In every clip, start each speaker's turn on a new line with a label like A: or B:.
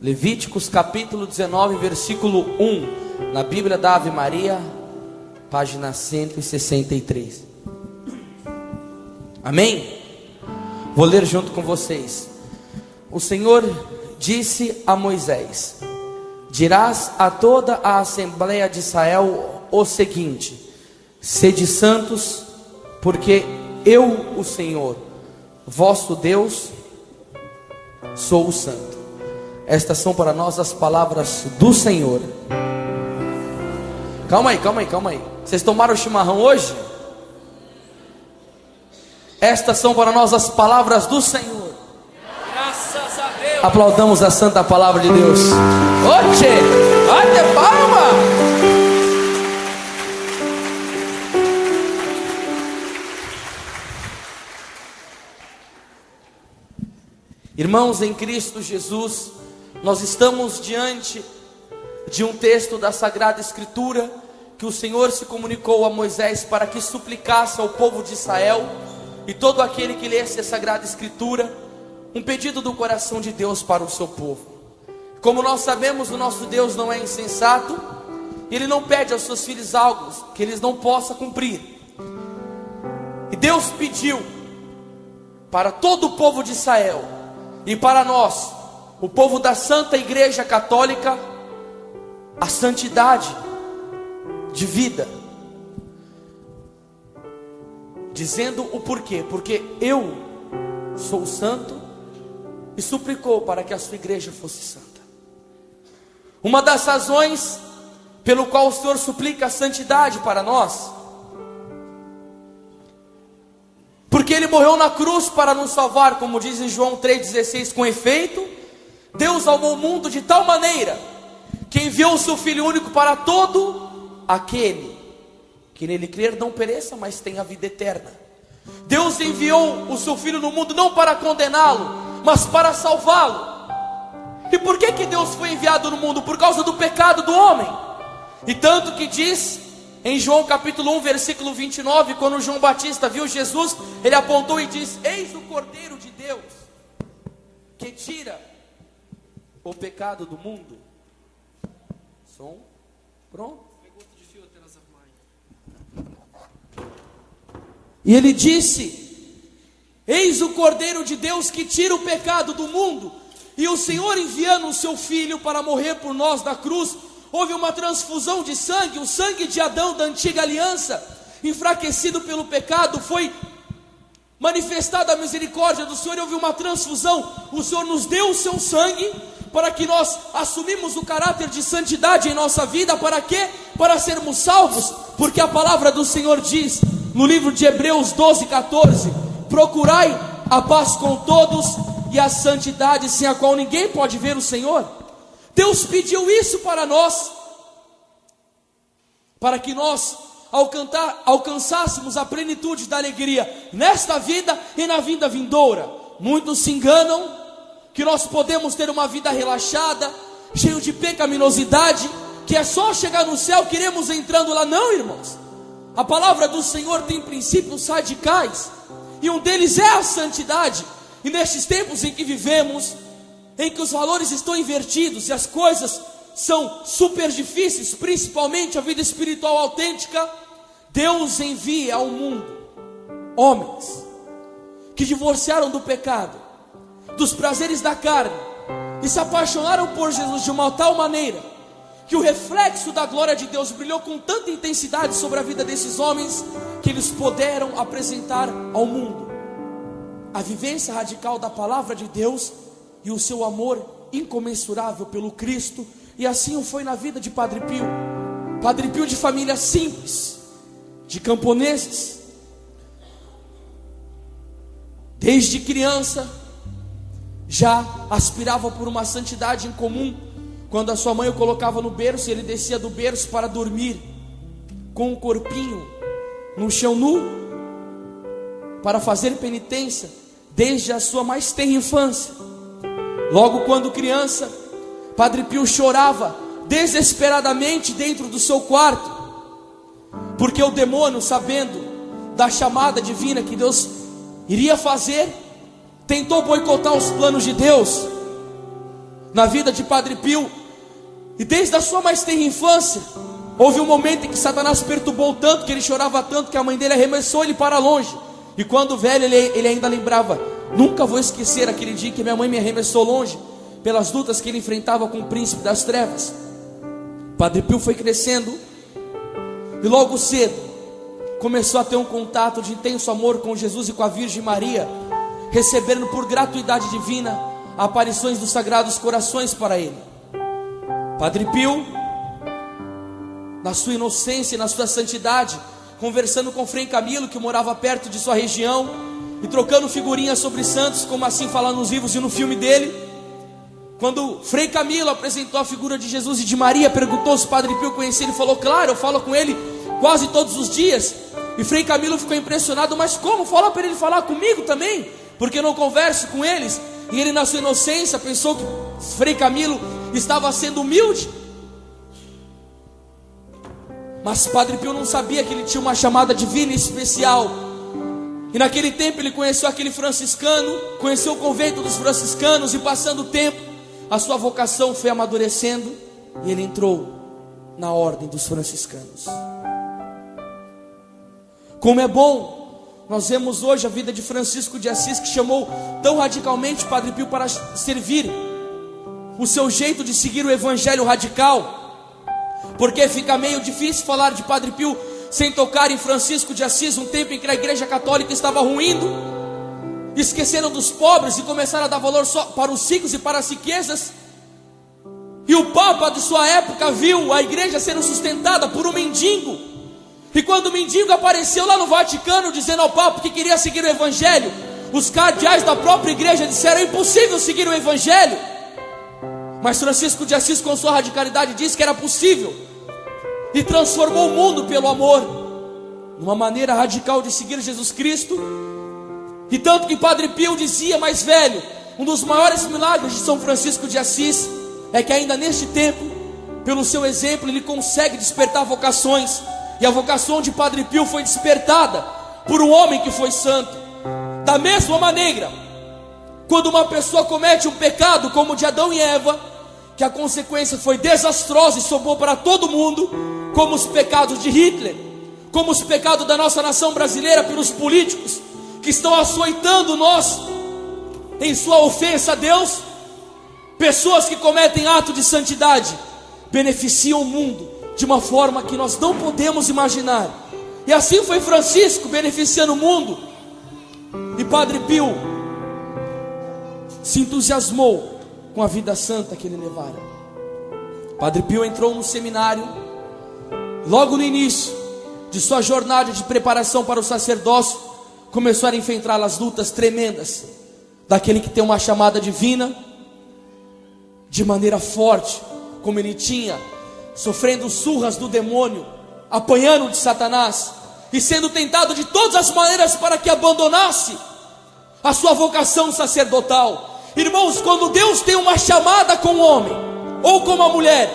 A: Levíticos capítulo 19, versículo 1, na Bíblia da Ave Maria, página 163. Amém? Vou ler junto com vocês. O Senhor disse a Moisés: dirás a toda a Assembleia de Israel o seguinte: sede santos, porque eu, o Senhor, vosso Deus, sou o santo. Estas são para nós as palavras do Senhor. Calma aí. Vocês tomaram chimarrão hoje? Estas são para nós as palavras do Senhor.
B: Graças a Deus.
A: Aplaudamos a santa palavra de Deus. Oxe, bate palma. Irmãos em Cristo Jesus, nós estamos diante de um texto da Sagrada Escritura que o Senhor se comunicou a Moisés para que suplicasse ao povo de Israel e todo aquele que lesse a Sagrada Escritura, um pedido do coração de Deus para o seu povo. Como nós sabemos, o nosso Deus não é insensato, Ele não pede aos seus filhos algo que eles não possam cumprir. E Deus pediu para todo o povo de Israel e para nós, o povo da Santa Igreja Católica, a santidade de vida, dizendo o porquê: porque eu sou santo, e suplicou para que a sua igreja fosse santa. Uma das razões pelo qual o Senhor suplica a santidade para nós, porque Ele morreu na cruz para nos salvar, como diz em João 3,16, com efeito, Deus amou o mundo de tal maneira, que enviou o seu Filho único para todo aquele que nele crer não pereça, mas tenha vida eterna. Deus enviou o seu Filho no mundo não para condená-lo, mas para salvá-lo. E por que Deus foi enviado no mundo? Por causa do pecado do homem. E tanto que diz em João capítulo 1, versículo 29, quando João Batista viu Jesus, ele apontou e disse: eis o Cordeiro de Deus, que tira o pecado do mundo. Som, pronto. E ele disse: eis o Cordeiro de Deus que tira o pecado do mundo. E o Senhor, enviando o seu Filho para morrer por nós na cruz, houve uma transfusão de sangue. O sangue de Adão da antiga aliança, enfraquecido pelo pecado, foi manifestada a misericórdia do Senhor, e houve uma transfusão. O Senhor nos deu o seu sangue para que nós assumimos o caráter de santidade em nossa vida. Para quê? Para sermos salvos. Porque a palavra do Senhor diz no livro de Hebreus 12:14: procurai a paz com todos e a santidade, sem a qual ninguém pode ver o Senhor. Deus pediu isso para nós, para que nós alcançássemos a plenitude da alegria nesta vida e na vida vindoura. Muitos se enganam que nós podemos ter uma vida relaxada, cheio de pecaminosidade, que é só chegar no céu, queremos entrando lá. Não, irmãos. A palavra do Senhor tem princípios radicais, e um deles é a santidade. E nestes tempos em que vivemos, em que os valores estão invertidos e as coisas são super difíceis, principalmente a vida espiritual autêntica, Deus envia ao mundo homens que divorciaram do pecado, dos prazeres da carne, e se apaixonaram por Jesus de uma tal maneira que o reflexo da glória de Deus brilhou com tanta intensidade sobre a vida desses homens, que eles puderam apresentar ao mundo a vivência radical da palavra de Deus e o seu amor incomensurável pelo Cristo. E assim foi na vida de Padre Pio. Padre Pio, de família simples, de camponeses, desde criança já aspirava por uma santidade incomum. Quando a sua mãe o colocava no berço, ele descia do berço para dormir com o corpinho no chão nu, para fazer penitência desde a sua mais tenra infância. Logo quando criança, Padre Pio chorava desesperadamente dentro do seu quarto, porque o demônio, sabendo da chamada divina que Deus iria fazer, tentou boicotar os planos de Deus. na vida de Padre Pio. E desde a sua mais tenra infância, houve um momento em que Satanás perturbou tanto, que ele chorava tanto, que a mãe dele arremessou ele para longe. E quando velho, ele ainda lembrava: nunca vou esquecer aquele dia que minha mãe me arremessou longe, pelas lutas que ele enfrentava com o príncipe das trevas. Padre Pio foi crescendo, e logo cedo começou a ter um contato de intenso amor com Jesus e com a Virgem Maria, recebendo por gratuidade divina aparições dos Sagrados Corações para ele. Padre Pio, na sua inocência e na sua santidade, conversando com Frei Camilo, que morava perto de sua região, e trocando figurinhas sobre santos, como assim fala nos livros e no filme dele. Quando Frei Camilo apresentou a figura de Jesus e de Maria, perguntou se Padre Pio conhecia, ele falou: claro, eu falo com ele quase todos os dias. E Frei Camilo ficou impressionado: mas como? Fala para ele falar comigo também, porque eu não converso com eles. E ele, na sua inocência, pensou que Frei Camilo estava sendo humilde. Mas Padre Pio não sabia que ele tinha uma chamada divina e especial. E naquele tempo ele conheceu aquele franciscano, conheceu o convento dos franciscanos, e passando o tempo, a sua vocação foi amadurecendo, e ele entrou na ordem dos franciscanos. Como é bom nós vemos hoje a vida de Francisco de Assis, que chamou tão radicalmente Padre Pio para servir, o seu jeito de seguir o evangelho radical, porque fica meio difícil falar de Padre Pio sem tocar em Francisco de Assis, um tempo em que a igreja católica estava ruindo, esqueceram dos pobres e começaram a dar valor só para os ricos e para as riquezas. E o Papa de sua época viu a igreja sendo sustentada por um mendigo. E quando o mendigo apareceu lá no Vaticano dizendo ao Papa que queria seguir o evangelho, os cardeais da própria igreja disseram: é impossível seguir o evangelho. Mas Francisco de Assis, com sua radicalidade, disse que era possível, e transformou o mundo pelo amor, numa maneira radical de seguir Jesus Cristo. E tanto que Padre Pio dizia, mais velho, um dos maiores milagres de São Francisco de Assis é que ainda neste tempo, pelo seu exemplo, ele consegue despertar vocações. E a vocação de Padre Pio foi despertada por um homem que foi santo. Da mesma maneira, quando uma pessoa comete um pecado como o de Adão e Eva, que a consequência foi desastrosa e sobrou para todo mundo, como os pecados de Hitler, como os pecados da nossa nação brasileira pelos políticos que estão açoitando nós em sua ofensa a Deus, pessoas que cometem ato de santidade beneficiam o mundo de uma forma que nós não podemos imaginar. E assim foi Francisco beneficiando o mundo. E Padre Pio se entusiasmou com a vida santa que ele levara. Padre Pio entrou no seminário. Logo no início de sua jornada de preparação para o sacerdócio, começou a enfrentar as lutas tremendas daquele que tem uma chamada divina, de maneira forte, como ele tinha, sofrendo surras do demônio, apanhando de Satanás e sendo tentado de todas as maneiras para que abandonasse a sua vocação sacerdotal. Irmãos, quando Deus tem uma chamada com o homem ou com a mulher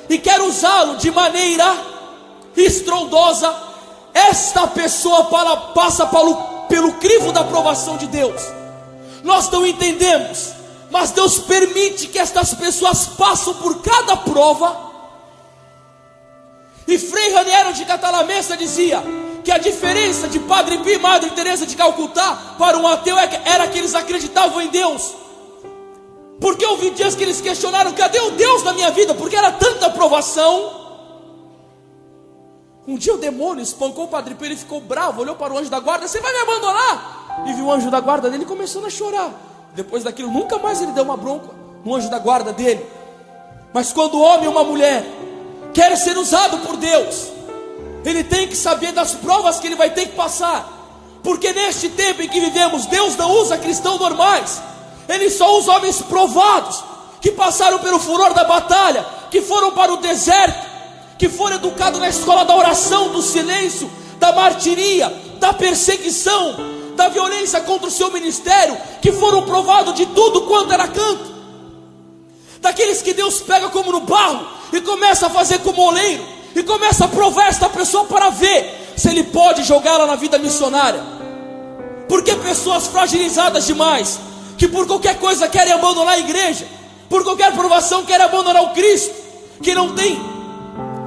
A: e quer usá-lo de maneira estrondosa, esta pessoa passa pelo crivo da aprovação de Deus. Nós não entendemos, mas Deus permite que estas pessoas passem por cada prova. E Frei Raniero de Catalamessa dizia que a diferença de Padre Pio e Madre Teresa de Calcutá para um ateu era que eles acreditavam em Deus. Porque houve dias que eles questionaram: cadê o Deus da minha vida? Porque era tanta provação. Um dia o demônio espancou o Padre Pio, ele ficou bravo, olhou para o anjo da guarda: você vai me abandonar? E viu o anjo da guarda dele começando a chorar. Depois daquilo, nunca mais ele deu uma bronca no anjo da guarda dele. Mas quando o homem ou uma mulher quer ser usado por Deus, ele tem que saber das provas que ele vai ter que passar. Porque neste tempo em que vivemos, Deus não usa cristãos normais, Ele só usa homens provados, que passaram pelo furor da batalha, que foram para o deserto, que foram educados na escola da oração, do silêncio, da martiria, da perseguição, da violência contra o seu ministério, que foram provados de tudo quanto era canto. Daqueles que Deus pega como no barro e começa a fazer como oleiro, e começa a provar esta pessoa para ver se ele pode jogá-la na vida missionária. Porque pessoas fragilizadas demais, que por qualquer coisa querem abandonar a igreja, por qualquer provação, quer abandonar o Cristo, que não tem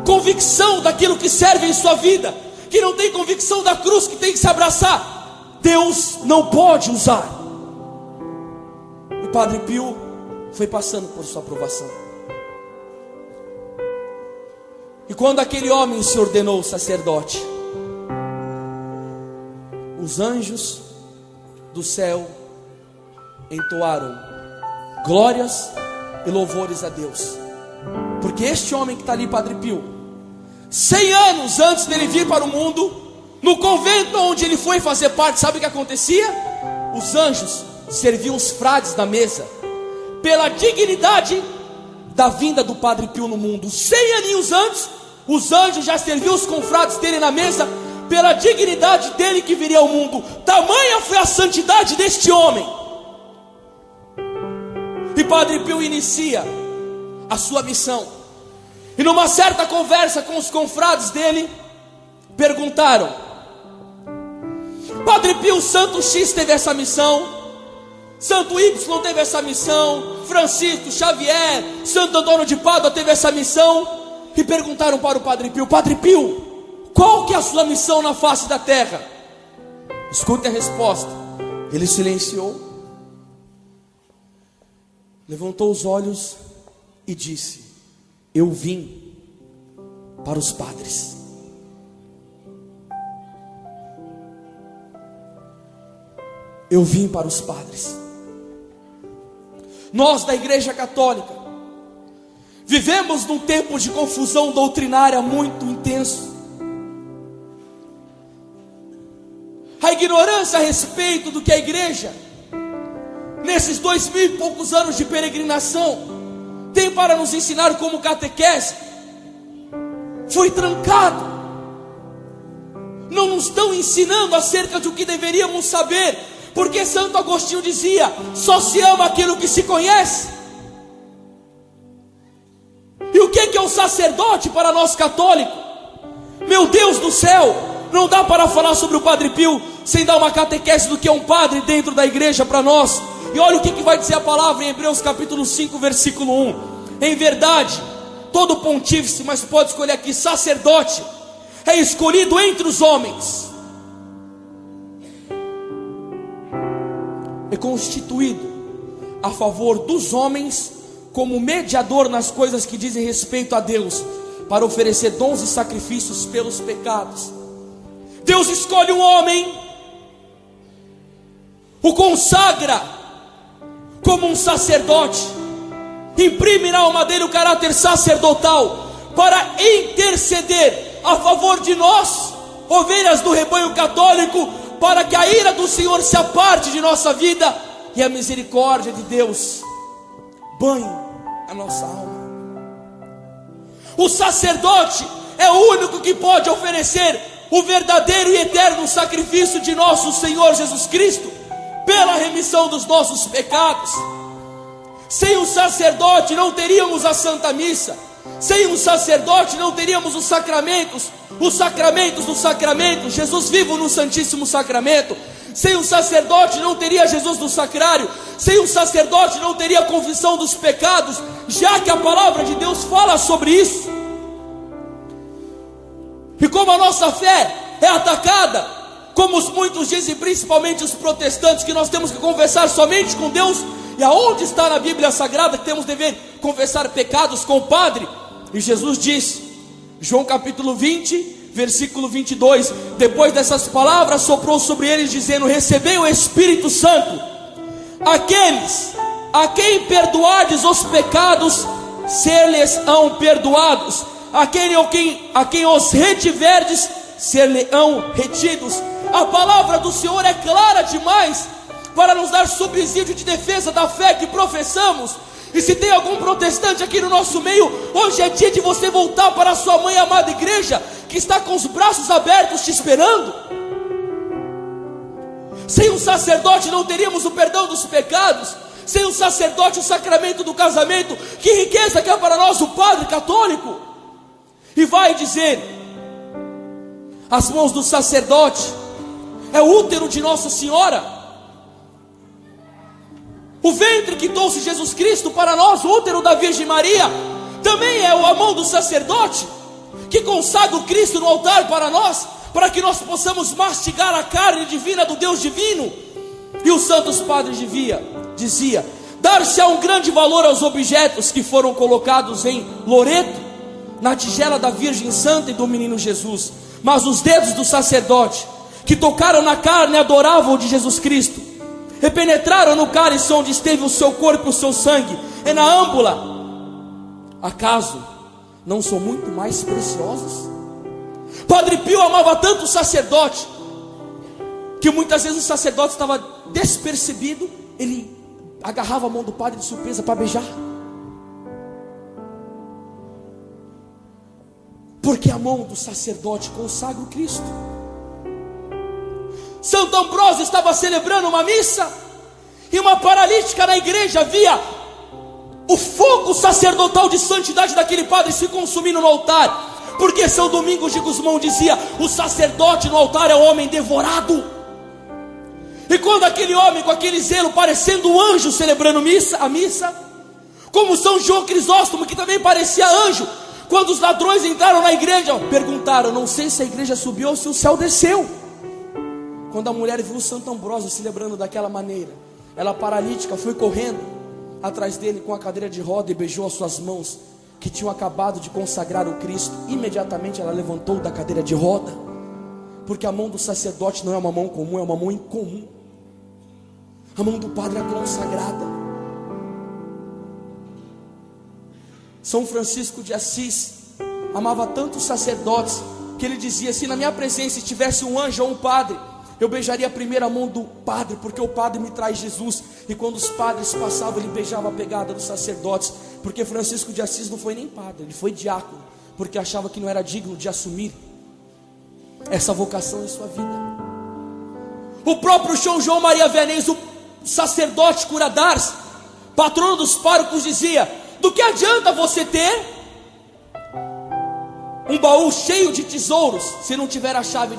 A: convicção daquilo que serve em sua vida, que não tem convicção da cruz que tem que se abraçar, Deus não pode usar. E Padre Pio foi passando por sua provação. E quando aquele homem se ordenou sacerdote, os anjos do céu entoaram glórias e louvores a Deus, porque este homem que está ali, Padre Pio, 100 anos antes dele vir para o mundo, no convento onde ele foi fazer parte, sabe o que acontecia? Os anjos serviam os frades na mesa, pela dignidade da vinda do Padre Pio no mundo. 100 aninhos antes, os anjos já serviam os confrades dele na mesa, pela dignidade dele que viria ao mundo. Tamanha foi a santidade deste homem. E Padre Pio inicia a sua missão. E numa certa conversa com os confrades dele, perguntaram: Padre Pio, Santo X teve essa missão, Santo Y teve essa missão, Francisco Xavier, Santo Antônio de Pádua teve essa missão. E perguntaram para o Padre Pio: Padre Pio, qual que é a sua missão na face da terra? Escute a resposta. Ele silenciou, levantou os olhos e disse: eu vim para os padres. Eu vim para os padres. Nós da Igreja Católica vivemos num tempo de confusão doutrinária muito intenso. A ignorância a respeito do que a igreja, nesses 2000 e poucos anos de peregrinação, tem para nos ensinar como catequese, foi trancado. Não nos estão ensinando acerca do que deveríamos saber, porque Santo Agostinho dizia: só se ama aquilo que se conhece. E o que é um sacerdote para nós católicos? Meu Deus do céu, não dá para falar sobre o Padre Pio sem dar uma catequese do que é um padre dentro da igreja para nós. E olha o que vai dizer a palavra em Hebreus capítulo 5, versículo 1. Em verdade, todo pontífice, mas pode escolher aqui, sacerdote, é escolhido entre os homens, é constituído a favor dos homens, como mediador nas coisas que dizem respeito a Deus, para oferecer dons e sacrifícios pelos pecados. Deus escolhe um homem, o consagra como um sacerdote, imprime na alma dele o caráter sacerdotal, para interceder a favor de nós, ovelhas do rebanho católico, para que a ira do Senhor se aparte de nossa vida e a misericórdia de Deus banhe a nossa alma. O sacerdote é o único que pode oferecer o verdadeiro e eterno sacrifício de nosso Senhor Jesus Cristo, pela remissão dos nossos pecados. Sem o sacerdote não teríamos a Santa Missa. Sem o sacerdote não teríamos os sacramentos dos sacramentos, Jesus vivo no Santíssimo Sacramento. Sem o sacerdote não teria Jesus no sacrário. Sem o sacerdote não teria a confissão dos pecados, já que a palavra de Deus fala sobre isso. E como a nossa fé é atacada, como muitos dizem, principalmente os protestantes, que nós temos que conversar somente com Deus, e aonde está na Bíblia Sagrada que temos dever confessar pecados com o Padre? E Jesus disse, João capítulo 20, versículo 22, depois dessas palavras soprou sobre eles, dizendo: recebei o Espírito Santo. Aqueles a quem perdoardes os pecados, ser-lhes-ão perdoados. A quem os retiverdes, ser-lhe-ão retidos. A palavra do Senhor é clara demais para nos dar subsídio de defesa da fé que professamos. E se tem algum protestante aqui no nosso meio, hoje é dia de você voltar para a sua mãe amada igreja, que está com os braços abertos te esperando. Sem o sacerdote não teríamos o perdão dos pecados. Sem o sacerdote, o sacramento do casamento. Que riqueza que é para nós o Padre católico. E vai dizer: as mãos do sacerdote é o útero de Nossa Senhora. O ventre que trouxe Jesus Cristo para nós, o útero da Virgem Maria, também é a mão do sacerdote que consagra o Cristo no altar para nós, para que nós possamos mastigar a carne divina do Deus divino. E os santos padres dizia: dar-se-á um grande valor aos objetos que foram colocados em Loreto, na tigela da Virgem Santa e do Menino Jesus, mas os dedos do sacerdote que tocaram na carne e adoravam o de Jesus Cristo, e penetraram no cálice onde esteve o seu corpo e o seu sangue, e na âmbula, acaso não são muito mais preciosos? Padre Pio amava tanto o sacerdote, que muitas vezes o sacerdote estava despercebido, ele agarrava a mão do padre de surpresa para beijar, porque a mão do sacerdote consagra o Cristo. Santo Ambrósio estava celebrando uma missa, e uma paralítica na igreja via o fogo sacerdotal de santidade daquele padre se consumindo no altar, porque São Domingos de Gusmão dizia: o sacerdote no altar é o homem devorado. E quando aquele homem com aquele zelo, parecendo um anjo celebrando a missa, como São João Crisóstomo, que também parecia anjo, quando os ladrões entraram na igreja, perguntaram: não sei se a igreja subiu ou se o céu desceu. Quando a mulher viu o Santo Ambrósio celebrando daquela maneira, ela paralítica foi correndo atrás dele com a cadeira de roda e beijou as suas mãos, que tinham acabado de consagrar o Cristo. Imediatamente ela levantou da cadeira de roda, porque a mão do sacerdote não é uma mão comum, é uma mão incomum. A mão do Padre é consagrada. São Francisco de Assis amava tanto os sacerdotes, que ele dizia: se na minha presença estivesse um anjo ou um padre, eu beijaria primeiro a mão do padre, porque o padre me traz Jesus. E quando os padres passavam, ele beijava a pegada dos sacerdotes, porque Francisco de Assis não foi nem padre, ele foi diácono, porque achava que não era digno de assumir essa vocação em sua vida. O próprio São João Maria Vianney, o sacerdote cura d'Ars, patrono dos párocos, dizia: do que adianta você ter um baú cheio de tesouros se não tiver a chave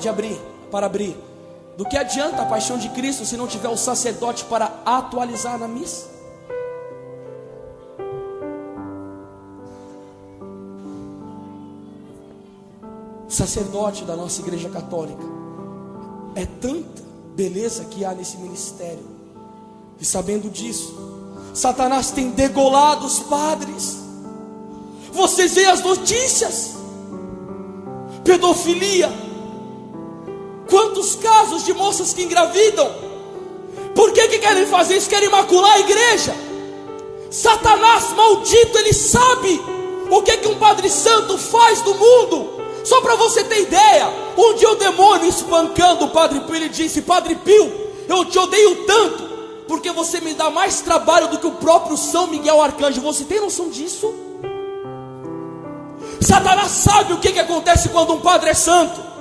A: para abrir? Do que adianta a paixão de Cristo se não tiver o sacerdote para atualizar na missa? O sacerdote da nossa igreja católica é tanta beleza que há nesse ministério, e sabendo disso, Satanás tem degolado os padres. Vocês veem as notícias: pedofilia, quantos casos de moças que engravidam. Por que querem fazer isso? Querem macular a igreja. Satanás maldito, ele sabe o que um Padre Santo faz no mundo. Só para você ter ideia, um dia o demônio espancando o Padre Pio, ele disse: Padre Pio, eu te odeio tanto, porque você me dá mais trabalho do que o próprio São Miguel Arcanjo. Você tem noção disso? Satanás sabe o que acontece quando um padre é santo.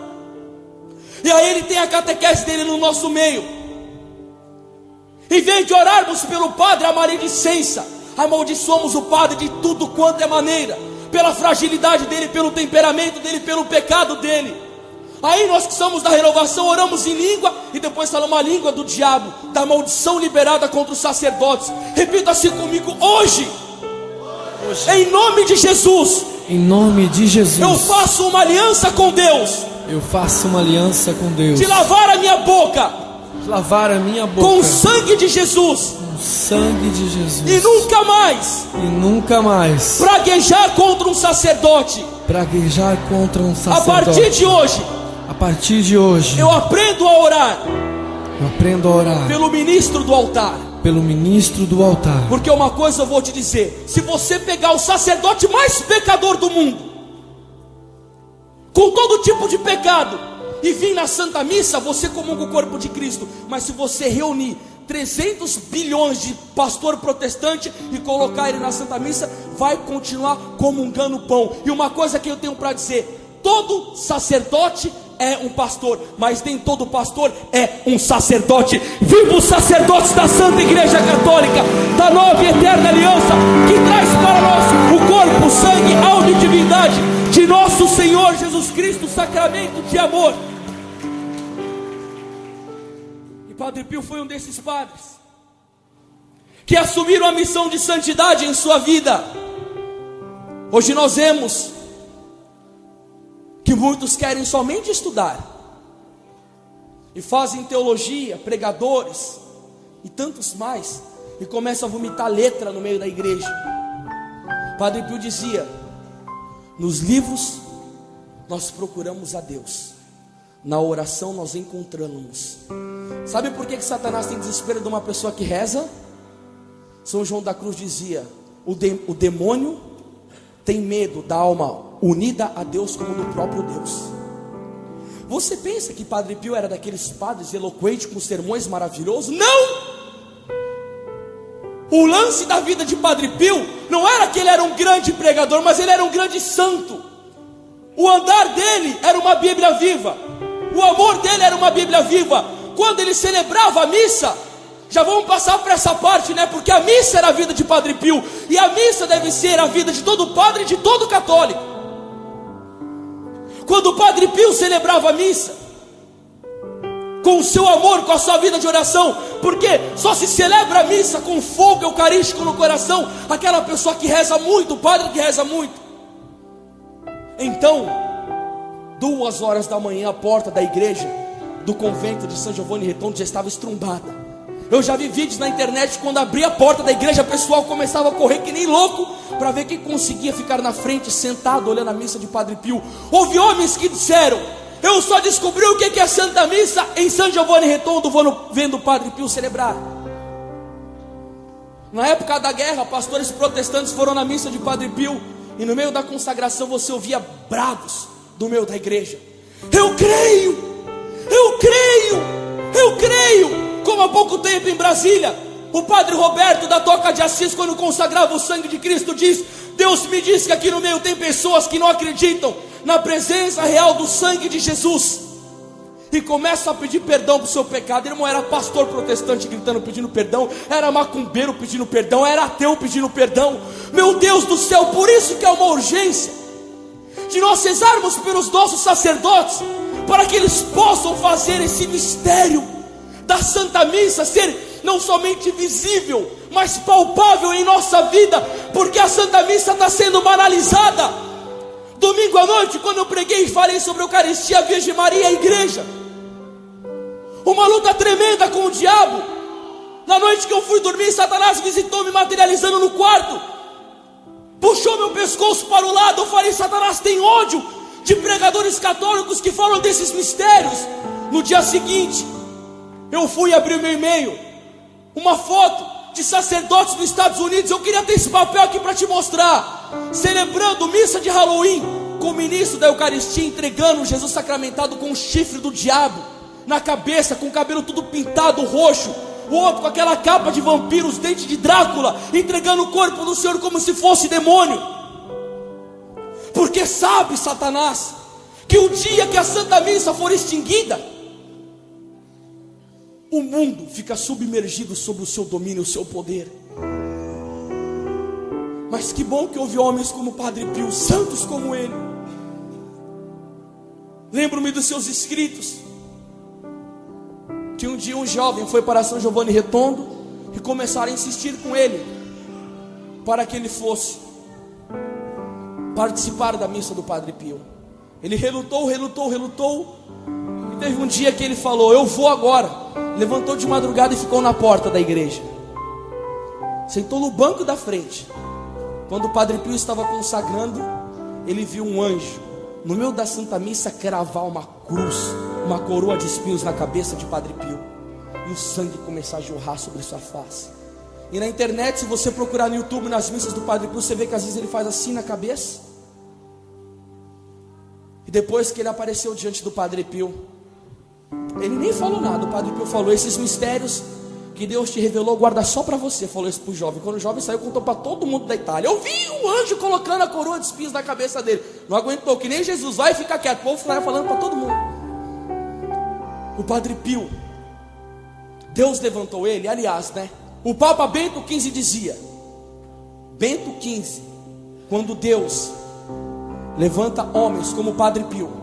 A: E aí ele tem a catequese dele no nosso meio. Em vez de orarmos pelo padre a maledicência, amaldiçoamos o padre de tudo quanto é maneira, pela fragilidade dele, pelo temperamento dele, pelo pecado dele. Aí nós que somos da renovação oramos em língua, e depois falamos a língua do diabo, da maldição liberada contra os sacerdotes. Repita assim comigo: hoje, em nome de Jesus,
C: em nome de Jesus,
A: eu faço uma aliança com Deus.
C: Eu faço uma aliança com Deus,
A: de lavar a minha boca,
C: de lavar a minha boca
A: com o sangue de Jesus,
C: com o sangue de Jesus,
A: e nunca mais praguejar contra um sacerdote. A partir de hoje, eu aprendo a orar pelo ministro do altar. Porque uma coisa eu vou te dizer: se você pegar o sacerdote mais pecador do mundo, com todo tipo de pecado, e vir na Santa Missa, você comunga o corpo de Cristo. Mas se você reunir 300 bilhões de pastor protestante e colocar ele na Santa Missa, vai continuar comungando o pão. E uma coisa que eu tenho para dizer: todo sacerdote é um pastor, mas nem todo pastor é um sacerdote. Viva os sacerdotes da Santa Igreja Católica, da nova e eterna aliança, que traz para nós o corpo, o sangue, alma e divindade de nosso Senhor Jesus Cristo, sacramento de amor. E Padre Pio foi um desses padres que assumiram a missão de santidade em sua vida. Hoje nós vemos que muitos querem somente estudar e fazem teologia, pregadores e tantos mais, e começam a vomitar letra no meio da igreja. Padre Pio dizia: nos livros nós procuramos a Deus, na oração nós encontramos. Sabe por que Satanás tem desespero de uma pessoa que reza? São João da Cruz dizia: o demônio tem medo da alma unida a Deus como do próprio Deus. Você pensa que Padre Pio era daqueles padres eloquentes com sermões maravilhosos? Não! O lance da vida de Padre Pio não era que ele era um grande pregador, mas ele era um grande santo. O andar dele era uma Bíblia viva, o amor dele era uma Bíblia viva. Quando ele celebrava a missa, já vamos passar para essa parte, né? Porque a missa era a vida de Padre Pio, e a missa deve ser a vida de todo padre e de todo católico. Quando o Padre Pio celebrava a missa, com o seu amor, com a sua vida de oração, porque só se celebra a missa com fogo eucarístico no coração aquela pessoa que reza muito, o padre que reza muito. Então, 2 horas da manhã, a porta da igreja do convento de São Giovanni Redondo já estava estrumbada. Eu já vi vídeos na internet, quando abria a porta da igreja, o pessoal começava a correr que nem louco, para ver quem conseguia ficar na frente, sentado, olhando a missa de Padre Pio. Houve homens que disseram: eu só descobri o que é Santa Missa em São Giovanni Redondo, vendo o Padre Pio celebrar. Na época da guerra, pastores protestantes foram na missa de Padre Pio, e no meio da consagração você ouvia bravos do meio da igreja: eu creio, eu creio, eu creio. Como há pouco tempo em Brasília, o Padre Roberto da Toca de Assis, quando consagrava o sangue de Cristo, diz: Deus me diz que aqui no meio tem pessoas que não acreditam na presença real do sangue de Jesus, e começa a pedir perdão para o seu pecado. Ele não era pastor protestante gritando pedindo perdão, era macumbeiro pedindo perdão, era ateu pedindo perdão. Meu Deus do céu, por isso que é uma urgência de nós rezarmos pelos nossos sacerdotes, para que eles possam fazer esse mistério da Santa Missa ser não somente visível, mas palpável em nossa vida, porque a Santa Missa está sendo banalizada. Domingo à noite, quando eu preguei e falei sobre a Eucaristia, a Virgem Maria e a igreja, uma luta tremenda com o diabo. Na noite que eu fui dormir, Satanás visitou, me materializando no quarto, puxou meu pescoço para o lado. Eu falei: Satanás tem ódio de pregadores católicos que falam desses mistérios. No dia seguinte, eu fui abrir o meu e-mail, uma foto de sacerdotes dos Estados Unidos. Eu queria ter esse papel aqui para te mostrar, celebrando missa de Halloween, com o ministro da Eucaristia entregando Jesus sacramentado com o chifre do diabo na cabeça, com o cabelo tudo pintado roxo, o outro com aquela capa de vampiro, os dentes de Drácula, entregando o corpo do Senhor como se fosse demônio. Porque sabe Satanás que o dia que a Santa Missa for extinguida, o mundo fica submergido sob o seu domínio, o seu poder. Mas que bom que houve homens como Padre Pio, santos como ele. Lembro-me dos seus escritos, que um dia um jovem foi para São Giovanni Redondo e começaram a insistir com ele para que ele fosse participar da missa do Padre Pio. Ele relutou, e teve um dia que ele falou: eu vou agora. Levantou de madrugada e ficou na porta da igreja, sentou no banco da frente. Quando o Padre Pio estava consagrando, ele viu um anjo no meio da Santa Missa cravar uma cruz, uma coroa de espinhos na cabeça de Padre Pio, e o sangue começar a jorrar sobre sua face. E na internet, se você procurar no YouTube, nas missas do Padre Pio, você vê que às vezes ele faz assim na cabeça. E depois que ele apareceu diante do Padre Pio, ele nem falou nada. O Padre Pio falou: esses mistérios que Deus te revelou, guarda só para você. Falou isso para o jovem. Quando o jovem saiu, contou para todo mundo da Itália. Eu vi um anjo colocando a coroa de espinhos na cabeça dele. Não aguentou, que nem Jesus. Vai ficar quieto. O povo ficava falando para todo mundo. O Padre Pio, Deus levantou ele. Aliás, né, o Papa Bento XV dizia: Bento XV, quando Deus levanta homens como o Padre Pio,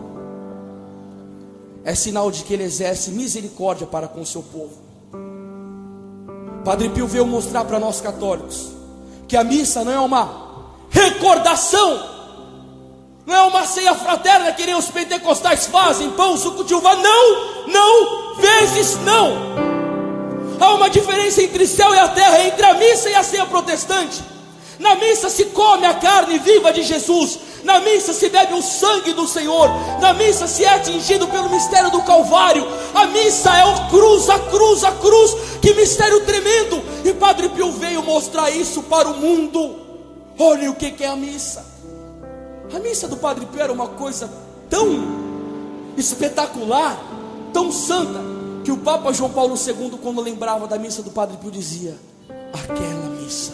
A: é sinal de que ele exerce misericórdia para com o seu povo. Padre Pio veio mostrar para nós católicos que a missa não é uma recordação, não é uma ceia fraterna que nem os pentecostais fazem, pão, suco de uva. Não, vezes não. Há uma diferença entre céu e a terra, entre a missa e a ceia protestante. Na missa se come a carne viva de Jesus, na missa se bebe o sangue do Senhor, na missa se é atingido pelo mistério do Calvário. A missa é a cruz, que mistério tremendo. E Padre Pio veio mostrar isso para o mundo. Olhem o que é a missa. A missa do Padre Pio era uma coisa tão espetacular, tão santa, que o Papa João Paulo II, quando lembrava da missa do Padre Pio, dizia: aquela missa.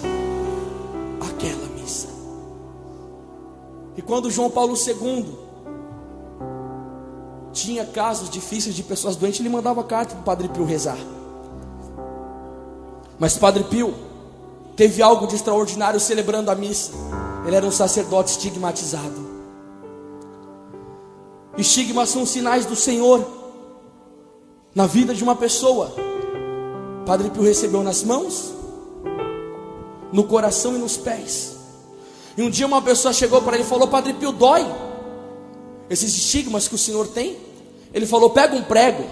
A: E quando João Paulo II tinha casos difíceis de pessoas doentes, ele mandava carta para o Padre Pio rezar. Mas Padre Pio teve algo de extraordinário celebrando a missa. Ele era um sacerdote estigmatizado. Estigmas são sinais do Senhor na vida de uma pessoa. Padre Pio recebeu nas mãos, no coração e nos pés. E um dia uma pessoa chegou para ele e falou: Padre Pio, dói esses estigmas que o senhor tem? Ele falou: pega um prego,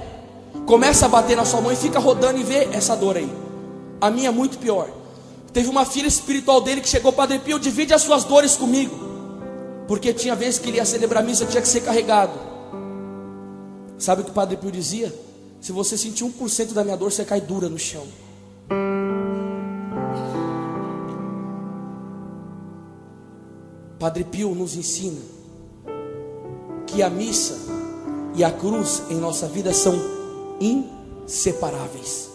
A: começa a bater na sua mão e fica rodando e vê essa dor aí. A minha é muito pior. Teve uma filha espiritual dele que chegou: Padre Pio, divide as suas dores comigo. Porque tinha vezes que ele ia celebrar a missa, tinha que ser carregado. Sabe o que o Padre Pio dizia? Se você sentir 1% da minha dor, você cai dura no chão. Padre Pio nos ensina que a missa e a cruz em nossa vida são inseparáveis.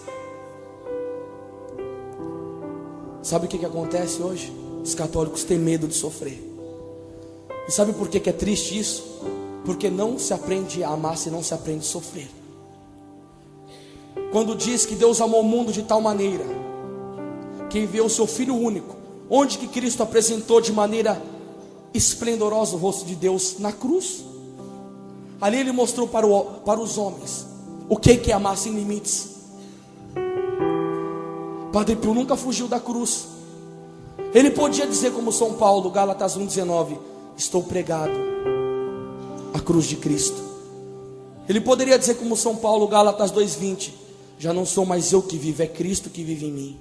A: Sabe o que acontece hoje? Os católicos têm medo de sofrer. E sabe por que é triste isso? Porque não se aprende a amar se não se aprende a sofrer. Quando diz que Deus amou o mundo de tal maneira que enviou o seu Filho único, onde que Cristo apresentou de maneira esplendorosa o rosto de Deus? Na cruz. Ali ele mostrou para os homens o que é amar sem limites. Padre Pio nunca fugiu da cruz. Ele podia dizer como São Paulo, Gálatas 1,19: estou pregado à cruz de Cristo. Ele poderia dizer como São Paulo, Gálatas 2,20: já não sou mais eu que vivo, é Cristo que vive em mim.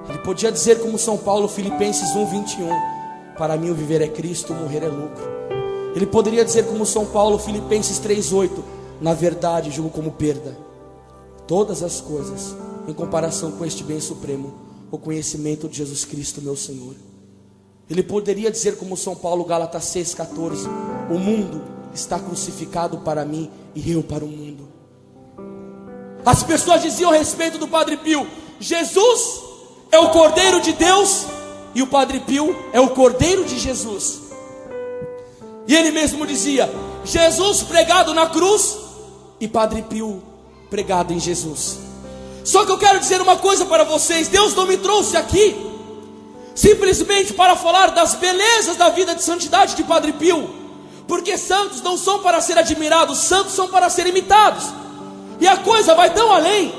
A: Ele podia dizer como São Paulo, Filipenses 1,21: para mim o viver é Cristo, o morrer é lucro. Ele poderia dizer como São Paulo, Filipenses 3,8: na verdade julgo como perda todas as coisas em comparação com este bem supremo, o conhecimento de Jesus Cristo meu Senhor. Ele poderia dizer como São Paulo, Gálatas 6,14: o mundo está crucificado para mim e eu para o mundo. As pessoas diziam a respeito do Padre Pio: Jesus é o Cordeiro de Deus e o Padre Pio é o Cordeiro de Jesus. E ele mesmo dizia: Jesus pregado na cruz e Padre Pio pregado em Jesus. Só que eu quero dizer uma coisa para vocês: Deus não me trouxe aqui simplesmente para falar das belezas da vida de santidade de Padre Pio, porque santos não são para ser admirados, santos são para ser imitados. E a coisa vai tão além.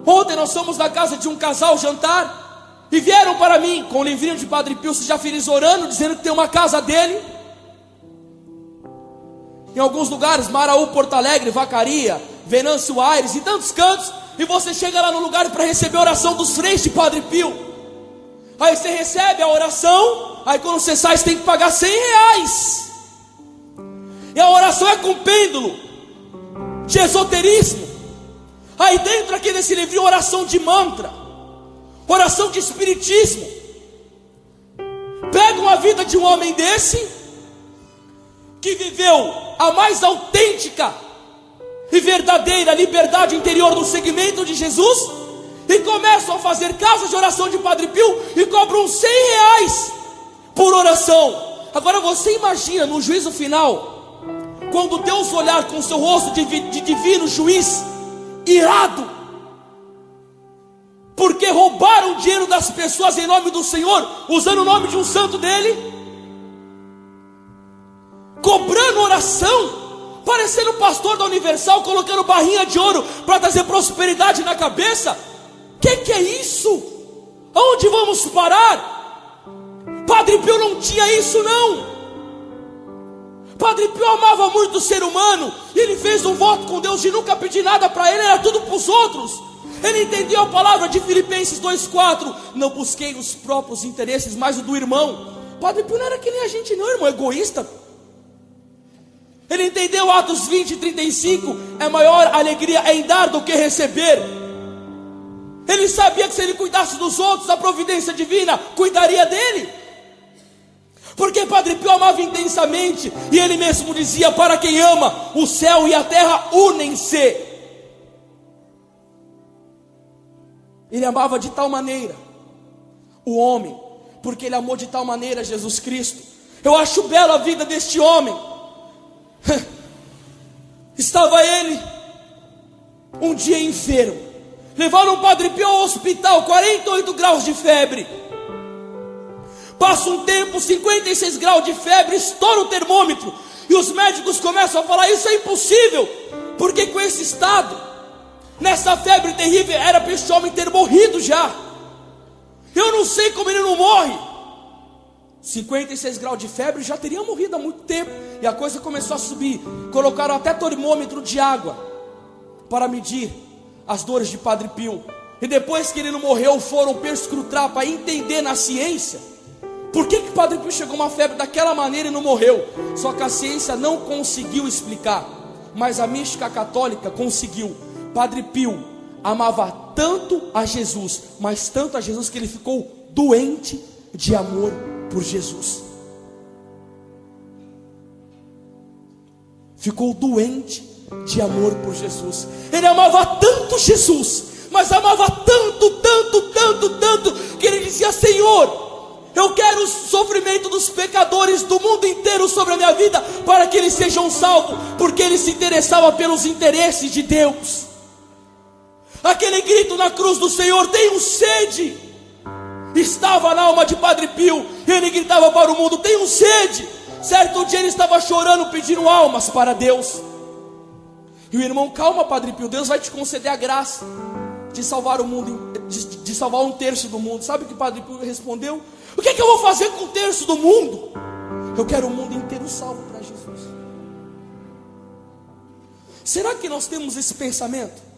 A: Ontem nós fomos na casa de um casal jantar e vieram para mim com o livrinho de Padre Pio, seja feliz orando, dizendo que tem uma casa dele em alguns lugares, Maraú, Porto Alegre, Vacaria, Venâncio Aires e tantos cantos. E você chega lá no lugar para receber a oração dos freios de Padre Pio. Aí você recebe a oração, aí quando você sai você tem que pagar R$100. E a oração é com pêndulo de esoterismo. Aí dentro aqui desse livrinho, oração de mantra, oração de espiritismo. Pegam a vida de um homem desse, que viveu a mais autêntica e verdadeira liberdade interior no segmento de Jesus, e começam a fazer casas de oração de Padre Pio e cobram R$100 por oração. Agora você imagina no juízo final, quando Deus olhar com seu rosto de divino juiz, irado, porque roubaram o dinheiro das pessoas em nome do Senhor, usando o nome de um santo dele, cobrando oração, parecendo pastor da Universal, colocando barrinha de ouro para trazer prosperidade na cabeça. Que é isso? Aonde vamos parar? Padre Pio não tinha isso não. Padre Pio amava muito o ser humano, e ele fez um voto com Deus de nunca pedir nada para ele, era tudo para os outros. Ele entendeu a palavra de Filipenses 2,4: não busquei os próprios interesses, mas o do irmão. Padre Pio não era que nem a gente não, irmão, egoísta. Ele entendeu Atos 20:35, é maior alegria em dar do que receber. Ele sabia que se ele cuidasse dos outros, a providência divina cuidaria dele. Porque Padre Pio amava intensamente, e ele mesmo dizia: para quem ama, o céu e a terra unem-se. Ele amava de tal maneira o homem, porque ele amou de tal maneira Jesus Cristo. Eu acho bela a vida deste homem. Estava ele um dia enfermo, levaram o Padre Pio ao hospital, 48 graus de febre. Passa um tempo, 56 graus de febre, estoura o termômetro, e os médicos começam a falar: isso é impossível, porque com esse estado, nessa febre terrível, era para esse homem ter morrido já. Eu não sei como ele não morre. 56 graus de febre, já teria morrido há muito tempo. E a coisa começou a subir. Colocaram até termômetro de água para medir as dores de Padre Pio. E depois que ele não morreu, foram perscrutar para entender na ciência por que Padre Pio chegou a uma febre daquela maneira e não morreu. Só que a ciência não conseguiu explicar, mas a mística católica conseguiu. Padre Pio amava tanto a Jesus, mas tanto a Jesus, que ele ficou doente de amor por Jesus. Ficou doente de amor por Jesus. Ele amava tanto Jesus, mas amava tanto, que ele dizia: Senhor, eu quero o sofrimento dos pecadores do mundo inteiro sobre a minha vida, para que eles sejam salvos, porque ele se interessava pelos interesses de Deus. Aquele grito na cruz do Senhor: tenho sede, estava na alma de Padre Pio, e ele gritava para o mundo: tenho sede. Certo dia ele estava chorando, pedindo almas para Deus. E o irmão: calma, Padre Pio, Deus vai te conceder a graça de salvar o mundo, de salvar 1/3 do mundo. Sabe o que Padre Pio respondeu? O que é que eu vou fazer com 1/3 do mundo? Eu quero o mundo inteiro salvo para Jesus. Será que nós temos esse pensamento?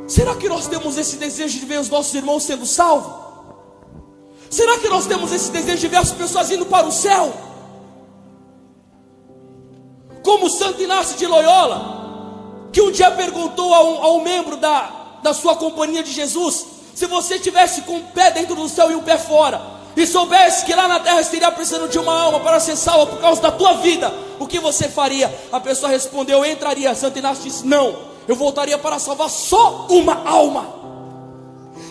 A: Será que nós temos esse desejo de ver os nossos irmãos sendo salvos? Será que nós temos esse desejo de ver as pessoas indo para o céu? Como Santo Inácio de Loyola, que um dia perguntou a um membro da sua companhia de Jesus: se você tivesse com um pé dentro do céu e um pé fora, e soubesse que lá na terra estaria precisando de uma alma para ser salva por causa da tua vida, o que você faria? A pessoa respondeu: eu entraria. Santo Inácio disse: não, eu voltaria para salvar só uma alma.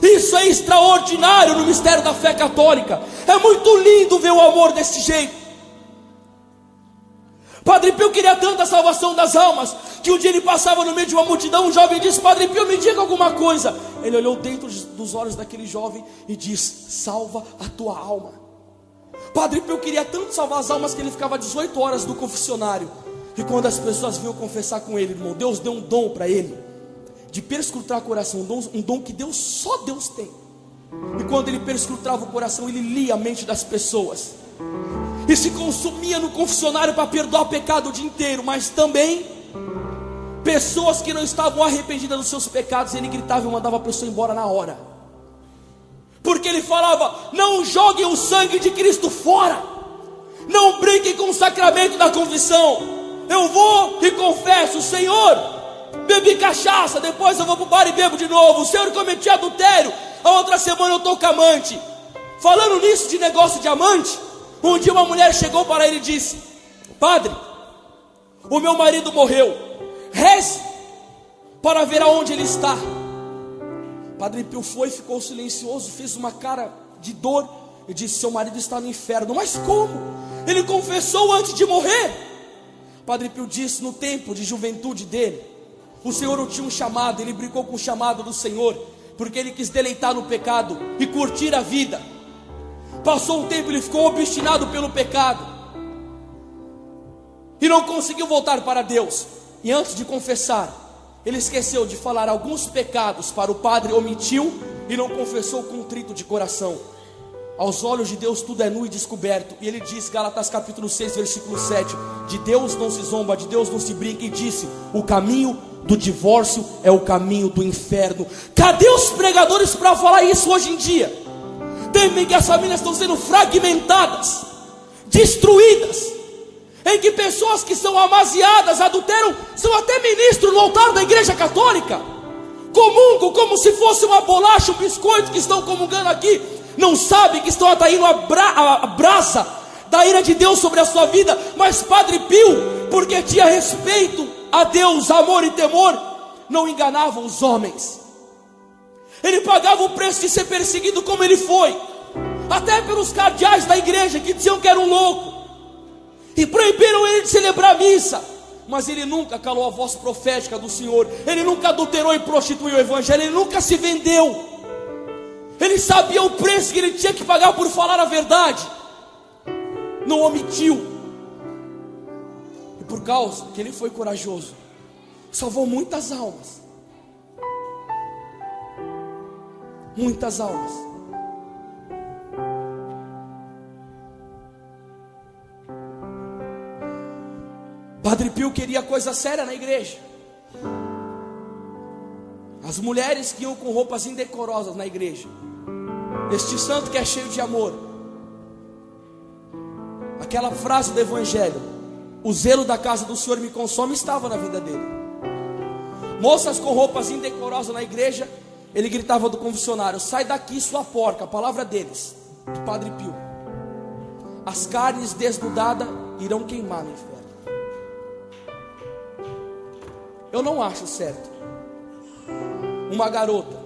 A: Isso é extraordinário no mistério da fé católica. É muito lindo ver o amor desse jeito. Padre Pio queria tanto a salvação das almas, que um dia ele passava no meio de uma multidão. Um jovem disse: Padre Pio, me diga alguma coisa. Ele olhou dentro dos olhos daquele jovem e disse: salva a tua alma. Padre Pio queria tanto salvar as almas que ele ficava 18 horas no confessionário. E quando as pessoas vinham confessar com ele, irmão, Deus deu um dom para ele de perscrutar o coração, um dom que só Deus tem. E quando ele perscrutava o coração, ele lia a mente das pessoas e se consumia no confessionário para perdoar o pecado o dia inteiro. Mas também pessoas que não estavam arrependidas dos seus pecados, ele gritava e mandava a pessoa embora na hora, porque ele falava: não joguem o sangue de Cristo fora, não brinquem com o sacramento da confissão. Eu vou e confesso: Senhor, bebi cachaça, depois eu vou para o bar e bebo de novo. Senhor, cometi adultério, a outra semana eu estou com amante. Falando nisso de negócio de amante, um dia uma mulher chegou para ele e disse: Padre, o meu marido morreu, reze para ver aonde ele está. Padre Pio foi, ficou silencioso, fez uma cara de dor e disse: seu marido está no inferno. Mas como? Ele confessou antes de morrer. Padre Pio disse: no tempo de juventude dele, o Senhor o tinha um chamado. Ele brincou com o chamado do Senhor, porque ele quis deleitar no pecado e curtir a vida. Passou um tempo, ele ficou obstinado pelo pecado e não conseguiu voltar para Deus. E antes de confessar, ele esqueceu de falar alguns pecados para o padre, omitiu e não confessou contrito de coração. Aos olhos de Deus tudo é nu e descoberto. E ele diz, Gálatas capítulo 6, versículo 7: de Deus não se zomba, de Deus não se brinca. E disse: o caminho do divórcio é o caminho do inferno. Cadê os pregadores para falar isso hoje em dia? Temem que as famílias estão sendo fragmentadas, destruídas, em que pessoas que são amaziadas, adulteram, são até ministros no altar da igreja católica, comungam como se fosse uma bolacha, um biscoito que estão comungando aqui. Não sabem que estão atraindo a brasa da ira de Deus sobre a sua vida. Mas Padre Pio, porque tinha respeito a Deus, amor e temor, não enganava os homens. Ele pagava o preço de ser perseguido como ele foi, até pelos cardeais da igreja que diziam que era um louco e proibiram ele de celebrar a missa. Mas ele nunca calou a voz profética do Senhor. Ele nunca adulterou e prostituiu o evangelho. Ele nunca se vendeu. Ele sabia o preço que ele tinha que pagar por falar a verdade. Não omitiu. E por causa que ele foi corajoso, salvou muitas almas. Muitas almas. Padre Pio queria coisa séria na igreja. As mulheres que iam com roupas indecorosas na igreja. Este santo que é cheio de amor. Aquela frase do evangelho: o zelo da casa do Senhor me consome, estava na vida dele. Moças com roupas indecorosas na igreja, ele gritava do confessionário: sai daqui, sua porca. A palavra deles, do Padre Pio: as carnes desnudadas irão queimar no inferno. Eu não acho certo uma garota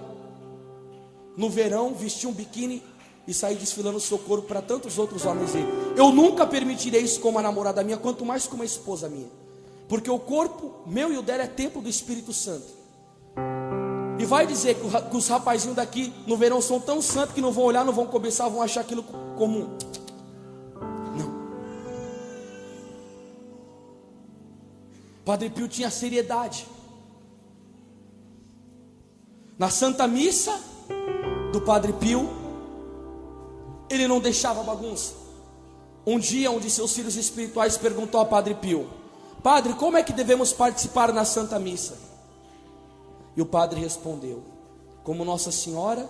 A: no verão vestir um biquíni e sair desfilando o seu corpo para tantos outros homens verem. Eu nunca permitirei isso com uma namorada minha, quanto mais com uma esposa minha. Porque o corpo meu e o dela é templo do Espírito Santo. E vai dizer que os rapazinhos daqui no verão são tão santos que não vão olhar, não vão cobiçar, vão achar aquilo comum. Não. Padre Pio tinha seriedade. Na Santa Missa do Padre Pio, ele não deixava bagunça. Um dia, um de seus filhos espirituais perguntou a Padre Pio: Padre, como é que devemos participar na Santa Missa? E o padre respondeu: como Nossa Senhora,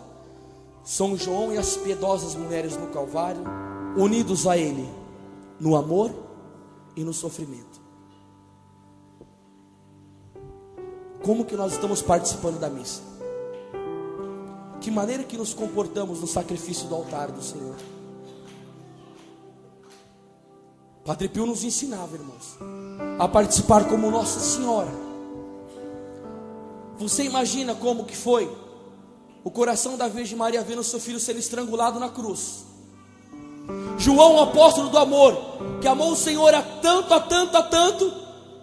A: São João e as piedosas mulheres no Calvário, unidos a Ele no amor e no sofrimento. Como que nós estamos participando da missa? Que maneira que nos comportamos no sacrifício do altar do Senhor? Padre Pio nos ensinava, irmãos, a participar como Nossa Senhora. Você imagina como que foi o coração da Virgem Maria vendo seu filho sendo estrangulado na cruz? João, o apóstolo do amor, que amou o Senhor a tanto,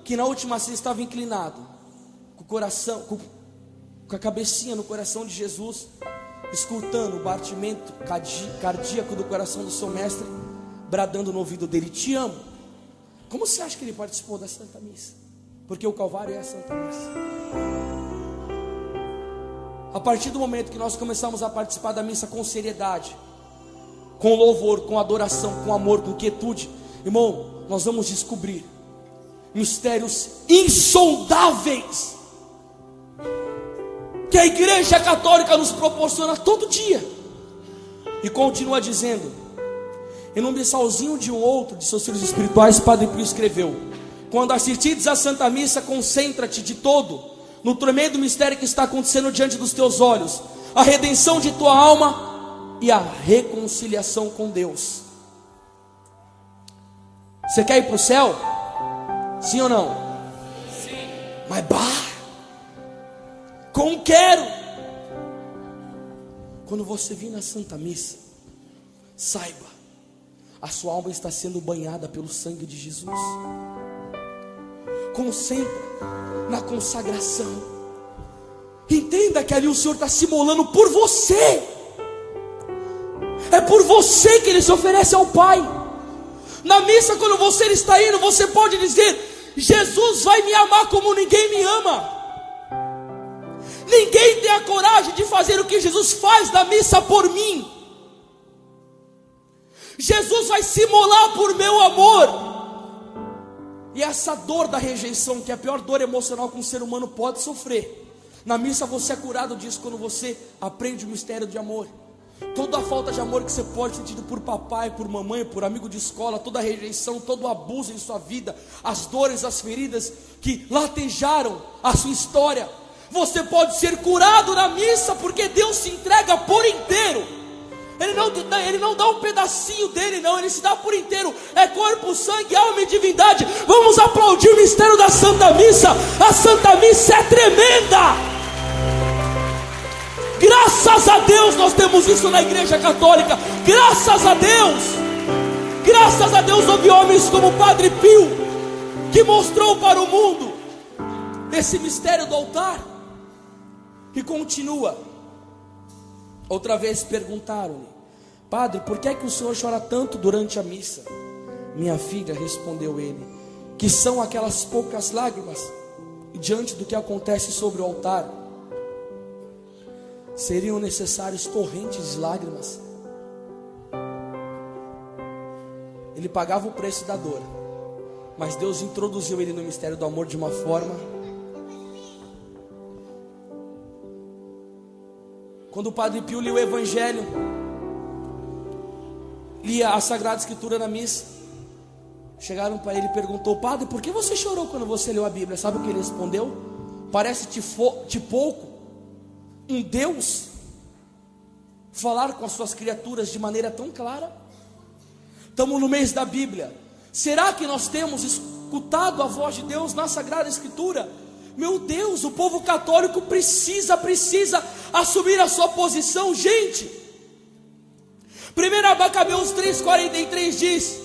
A: que na última ceia estava inclinado, com o coração, com a cabecinha no coração de Jesus, escutando o batimento cardíaco do coração do seu mestre, bradando no ouvido dele: te amo. Como você acha que ele participou da Santa Missa? Porque o Calvário é a Santa Missa. A partir do momento que nós começamos a participar da missa com seriedade, com louvor, com adoração, com amor, com quietude, irmão, nós vamos descobrir mistérios insondáveis que a Igreja Católica nos proporciona todo dia. E continua dizendo: em um missalzinho de um outro de seus filhos espirituais, Padre Pio escreveu: quando assistires à Santa Missa, concentra-te de todo no tremendo mistério que está acontecendo diante dos teus olhos, a redenção de tua alma e a reconciliação com Deus. Você quer ir para o céu? Sim ou não?
B: Sim.
A: Mas como quero? Quando você vir na Santa Missa, saiba, a sua alma está sendo banhada pelo sangue de Jesus. Concentra na consagração. Entenda que ali o Senhor está se imolando por você. É por você que Ele se oferece ao Pai. Na missa, quando você está indo, você pode dizer: Jesus vai me amar como ninguém me ama. Ninguém tem a coragem de fazer o que Jesus faz na missa por mim. Jesus vai se imolar por meu amor. E essa dor da rejeição, que é a pior dor emocional que um ser humano pode sofrer, na missa você é curado disso quando você aprende o mistério de amor. Toda a falta de amor que você pode sentir por papai, por mamãe, por amigo de escola, toda a rejeição, todo o abuso em sua vida, as dores, as feridas que latejaram a sua história, você pode ser curado na missa, porque Deus se entrega por inteiro. Ele não dá um pedacinho dele, não, ele se dá por inteiro. É corpo, sangue, alma e divindade. Vamos aplaudir o mistério da Santa Missa. A Santa Missa é tremenda. Graças a Deus nós temos isso na Igreja Católica. Graças a Deus. Graças a Deus houve homens como o Padre Pio, que mostrou para o mundo esse mistério do altar. E continua. Outra vez perguntaram-lhe: Padre, por que é que o senhor chora tanto durante a missa? Minha filha, respondeu ele, que são aquelas poucas lágrimas diante do que acontece sobre o altar. Seriam necessários torrentes de lágrimas. Ele pagava o preço da dor, mas Deus introduziu ele no mistério do amor de uma forma. Quando o Padre Pio lia o Evangelho, lia a Sagrada Escritura na missa, chegaram para ele e perguntou: Padre, por que você chorou quando você leu a Bíblia? Sabe o que ele respondeu? Parece-te pouco um Deus falar com as suas criaturas de maneira tão clara? Estamos no mês da Bíblia. Será que nós temos escutado a voz de Deus na Sagrada Escritura? Meu Deus, o povo católico precisa assumir a sua posição, gente. 1 Macabeus 3:43 diz: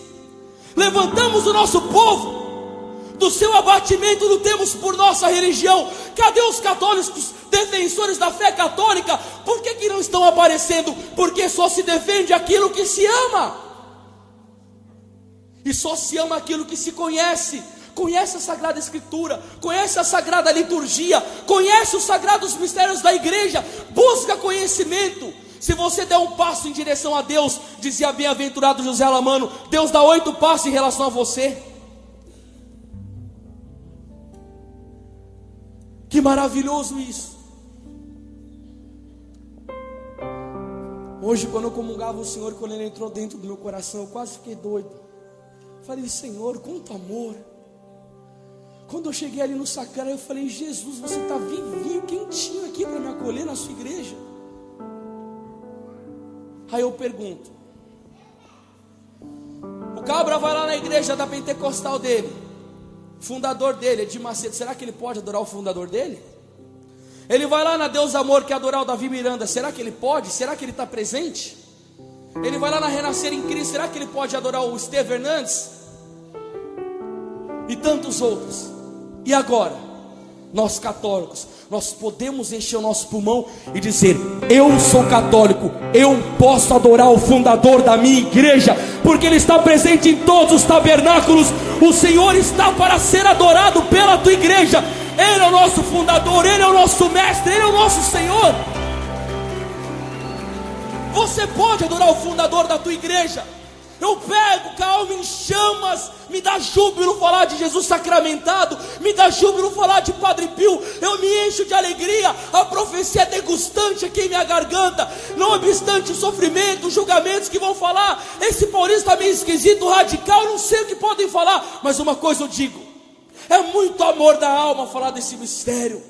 A: levantamos o nosso povo, do seu abatimento lutemos por nossa religião. Cadê os católicos defensores da fé católica? Por que não estão aparecendo? Porque só se defende aquilo que se ama, e só se ama aquilo que se conhece. Conhece a Sagrada Escritura, conhece a Sagrada Liturgia, conhece os sagrados mistérios da igreja, busca conhecimento. Se você der um passo em direção a Deus, dizia bem-aventurado José Alamano, Deus dá 8 passos em relação a você. Que maravilhoso isso. Hoje, quando eu comungava o Senhor, quando Ele entrou dentro do meu coração, eu quase fiquei doido. Falei: Senhor, quanto amor. Quando eu cheguei ali no sacrário, eu falei: Jesus, você está vivinho, quentinho aqui para me acolher na sua igreja. Aí eu pergunto: o cabra vai lá na igreja da pentecostal dele, fundador dele, Edir Macedo, será que ele pode adorar o fundador dele? Ele vai lá na Deus Amor, que é adorar o Davi Miranda, será que ele pode? Será que ele está presente? Ele vai lá na Renascer em Cristo, será que ele pode adorar o Estevão Hernandes? E tantos outros. E agora, nós católicos, nós podemos encher o nosso pulmão e dizer: eu sou católico, eu posso adorar o fundador da minha igreja, porque Ele está presente em todos os tabernáculos. O Senhor está para ser adorado pela tua igreja. Ele é o nosso fundador, Ele é o nosso mestre, Ele é o nosso Senhor. Você pode adorar o fundador da tua igreja. Eu pego com a alma em chamas, me dá júbilo falar de Jesus sacramentado, me dá júbilo falar de Padre Pio, eu me encho de alegria, a profecia é degustante aqui em minha garganta, não obstante o sofrimento, os julgamentos que vão falar, esse paulista está meio esquisito, radical, não sei o que podem falar, mas uma coisa eu digo, é muito amor da alma falar desse mistério,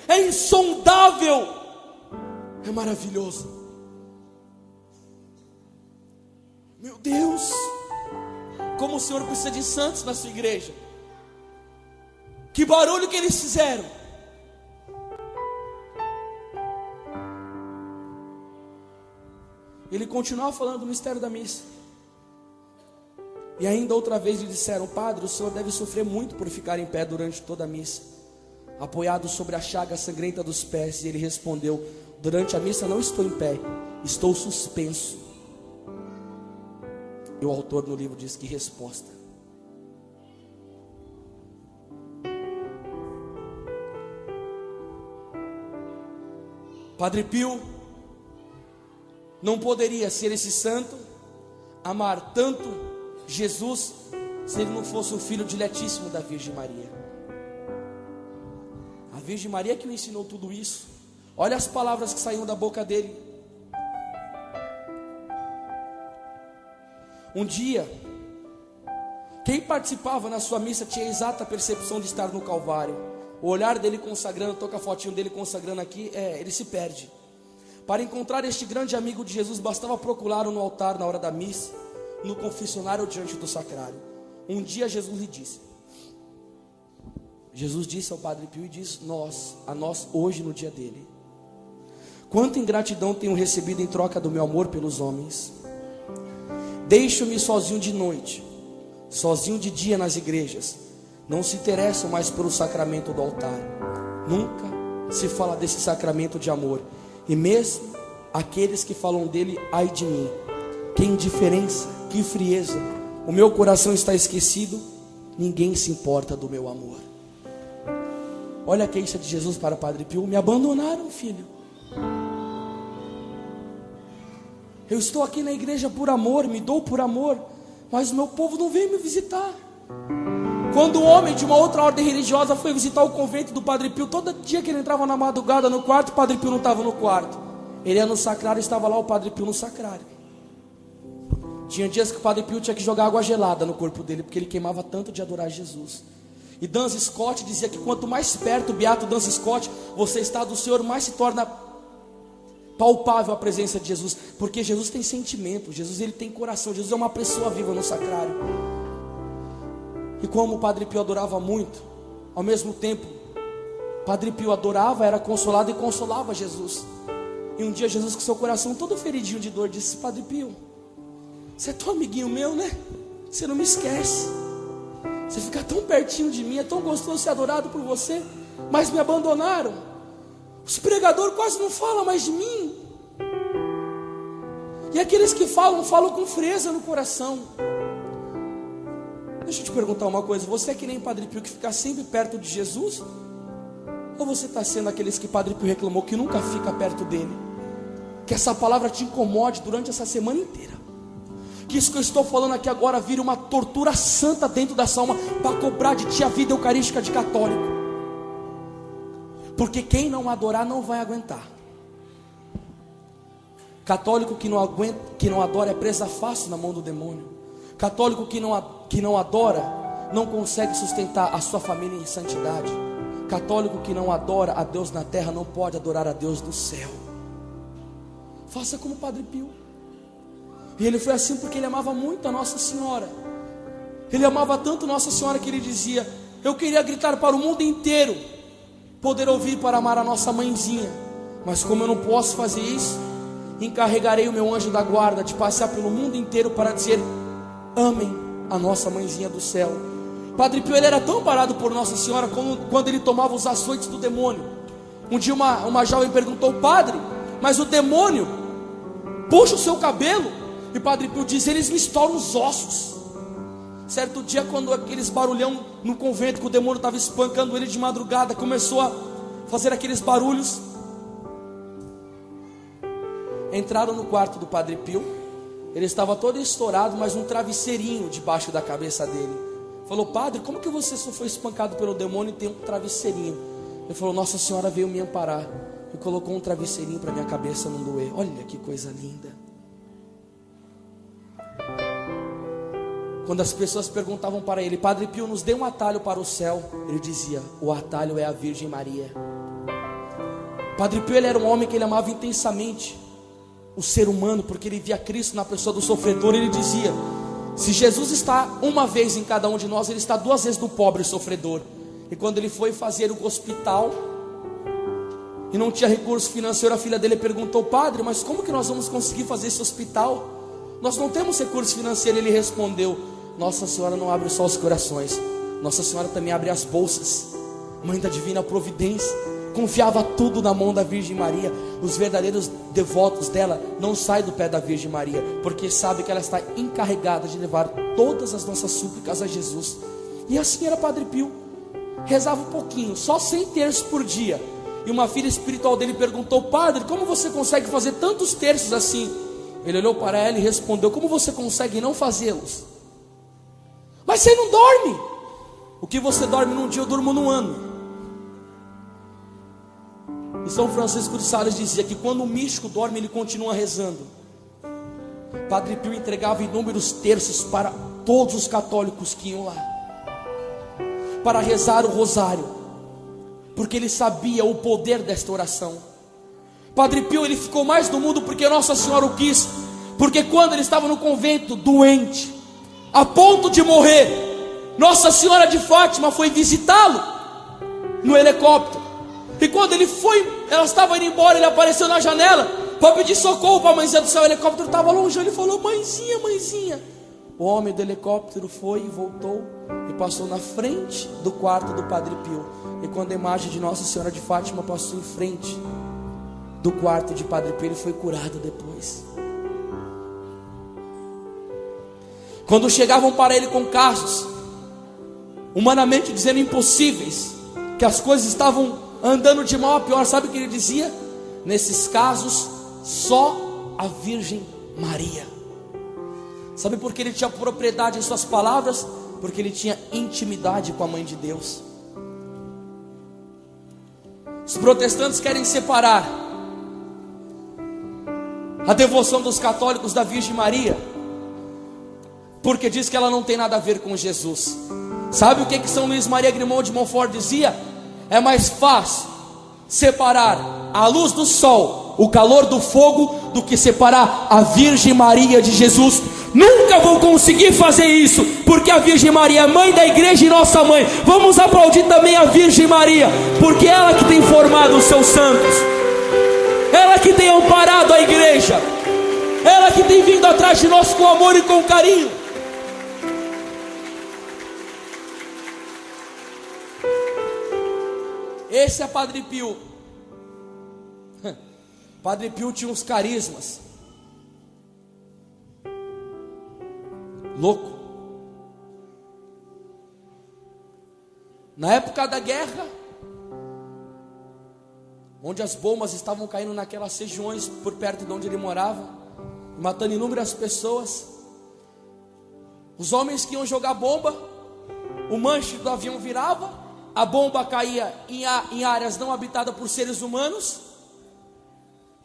A: é insondável, é maravilhoso. Meu Deus, como o Senhor precisa de santos na sua igreja. Que barulho que eles fizeram. Ele continuava falando do mistério da missa. E ainda outra vez lhe disseram: Padre, o senhor deve sofrer muito por ficar em pé durante toda a missa, apoiado sobre a chaga sangrenta dos pés. E ele respondeu: durante a missa não estou em pé, estou suspenso. E o autor no livro diz: que resposta. Padre Pio não poderia ser esse santo, amar tanto Jesus, se ele não fosse o filho diletíssimo da Virgem Maria. A Virgem Maria que o ensinou tudo isso. Olha as palavras que saíam da boca dele. Um dia, quem participava na sua missa tinha a exata percepção de estar no Calvário. O olhar dele consagrando, toca a fotinho dele consagrando aqui, ele se perde. Para encontrar este grande amigo de Jesus, bastava procurá-lo no altar na hora da missa, no confessionário ou diante do sacrário. Um dia Jesus disse ao Padre Pio e diz a nós hoje no dia dele: quanta ingratidão tenho recebido em troca do meu amor pelos homens. Deixo-me sozinho de noite, sozinho de dia nas igrejas. Não se interessam mais pelo sacramento do altar. Nunca se fala desse sacramento de amor. E mesmo aqueles que falam dele, ai de mim. Que indiferença, que frieza. O meu coração está esquecido. Ninguém se importa do meu amor. Olha a queixa de Jesus para Padre Pio: me abandonaram, filho. Eu estou aqui na igreja por amor, me dou por amor, mas o meu povo não veio me visitar. Quando um homem de uma outra ordem religiosa foi visitar o convento do Padre Pio, todo dia que ele entrava na madrugada no quarto, o Padre Pio não estava no quarto. Ele ia no sacrário, estava lá o Padre Pio no sacrário. Tinha dias que o Padre Pio tinha que jogar água gelada no corpo dele, porque ele queimava tanto de adorar Jesus. E Duns Scott dizia que quanto mais perto o beato Duns Scott você está do Senhor, mais se torna palpável a presença de Jesus, porque Jesus tem sentimento, Jesus ele tem coração, Jesus é uma pessoa viva no sacrário. E como o Padre Pio adorava muito, ao mesmo tempo Padre Pio adorava, era consolado e consolava Jesus. E um dia Jesus, com seu coração todo feridinho de dor, disse: Padre Pio, você é tão amiguinho meu, né? Você não me esquece, você fica tão pertinho de mim, é tão gostoso ser adorado por você, mas me abandonaram. Os pregadores quase não falam mais de mim. E aqueles que falam, falam com frieza no coração. Deixa eu te perguntar uma coisa: você é que nem Padre Pio, que fica sempre perto de Jesus? Ou você está sendo aqueles que Padre Pio reclamou, que nunca fica perto dele? Que essa palavra te incomode durante essa semana inteira. Que isso que eu estou falando aqui agora vire uma tortura santa dentro dessa alma, para cobrar de ti a vida eucarística de católico. Porque quem não adorar não vai aguentar. Católico que não adora é presa fácil na mão do demônio. Católico que não adora não consegue sustentar a sua família em santidade. Católico que não adora a Deus na terra não pode adorar a Deus do céu. Faça como Padre Pio. E ele foi assim porque ele amava muito a Nossa Senhora. Ele amava tanto Nossa Senhora que ele dizia: eu queria gritar para o mundo inteiro, poder ouvir para amar a nossa mãezinha, mas como eu não posso fazer isso, encarregarei o meu anjo da guarda de passear pelo mundo inteiro para dizer: amem a nossa mãezinha do céu. Padre Pio ele era tão parado por Nossa Senhora quando ele tomava os açoites do demônio. Um dia uma jovem perguntou: padre, mas o demônio puxa o seu cabelo? E Padre Pio diz: eles me estouram os ossos. Certo dia, quando aqueles barulhão no convento, que o demônio estava espancando ele de madrugada, começou a fazer aqueles barulhos, entraram no quarto do Padre Pio. Ele estava todo estourado, mas um travesseirinho debaixo da cabeça dele. Falou: padre, como que você só foi espancado pelo demônio e tem um travesseirinho? Ele falou: Nossa Senhora veio me amparar e colocou um travesseirinho para minha cabeça não doer. Olha que coisa linda. Quando as pessoas perguntavam para ele: Padre Pio, nos dê um atalho para o céu, ele dizia: o atalho é a Virgem Maria. Padre Pio ele era um homem que ele amava intensamente o ser humano, porque ele via Cristo na pessoa do sofredor. Ele dizia: se Jesus está uma vez em cada um de nós, ele está duas vezes no pobre sofredor. E quando ele foi fazer o hospital e não tinha recurso financeiro, a filha dele perguntou: padre, mas como que nós vamos conseguir fazer esse hospital? Nós não temos recurso financeiro. Ele respondeu: Nossa Senhora não abre só os corações, Nossa Senhora também abre as bolsas. Mãe da divina providência, confiava tudo na mão da Virgem Maria. Os verdadeiros devotos dela não saem do pé da Virgem Maria, porque sabe que ela está encarregada de levar todas as nossas súplicas a Jesus. E assim era Padre Pio. Rezava um pouquinho, só 100 terços por dia. E uma filha espiritual dele perguntou: padre, como você consegue fazer tantos terços assim? Ele olhou para ela e respondeu: como você consegue não fazê-los? Mas você não dorme. O que você dorme num dia, eu durmo num ano. E São Francisco de Sales dizia que quando o místico dorme, ele continua rezando. Padre Pio entregava inúmeros terços para todos os católicos que iam lá, para rezar o rosário, porque ele sabia o poder desta oração. Padre Pio, ele ficou mais no mundo porque Nossa Senhora o quis. Porque quando ele estava no convento, doente, a ponto de morrer, Nossa Senhora de Fátima foi visitá-lo no helicóptero. E quando ele foi, ela estava indo embora, ele apareceu na janela para pedir socorro para a mãezinha do céu. O helicóptero estava longe, ele falou: mãezinha, mãezinha. O homem do helicóptero foi e voltou e passou na frente do quarto do Padre Pio. E quando a imagem de Nossa Senhora de Fátima passou em frente do quarto de Padre Pio, ele foi curado depois. Quando chegavam para ele com casos, humanamente dizendo impossíveis, que as coisas estavam andando de mal a pior, sabe o que ele dizia? Nesses casos, só a Virgem Maria. Sabe por que ele tinha propriedade em suas palavras? Porque ele tinha intimidade com a Mãe de Deus. Os protestantes querem separar a devoção dos católicos da Virgem Maria, porque diz que ela não tem nada a ver com Jesus. Sabe o que São Luís Maria Grimond de Montfort dizia? É mais fácil separar a luz do sol, o calor do fogo, do que separar a Virgem Maria de Jesus. Nunca vou conseguir fazer isso, porque a Virgem Maria é mãe da igreja e nossa mãe. Vamos aplaudir também a Virgem Maria, porque ela que tem formado os seus santos, ela que tem amparado a igreja, ela que tem vindo atrás de nós com amor e com carinho. Esse é Padre Pio. Padre Pio tinha uns carismas louco. Na época da guerra, onde as bombas estavam caindo naquelas regiões por perto de onde ele morava, matando inúmeras pessoas, os homens que iam jogar bomba, o manche do avião virava, a bomba caía em áreas não habitadas por seres humanos,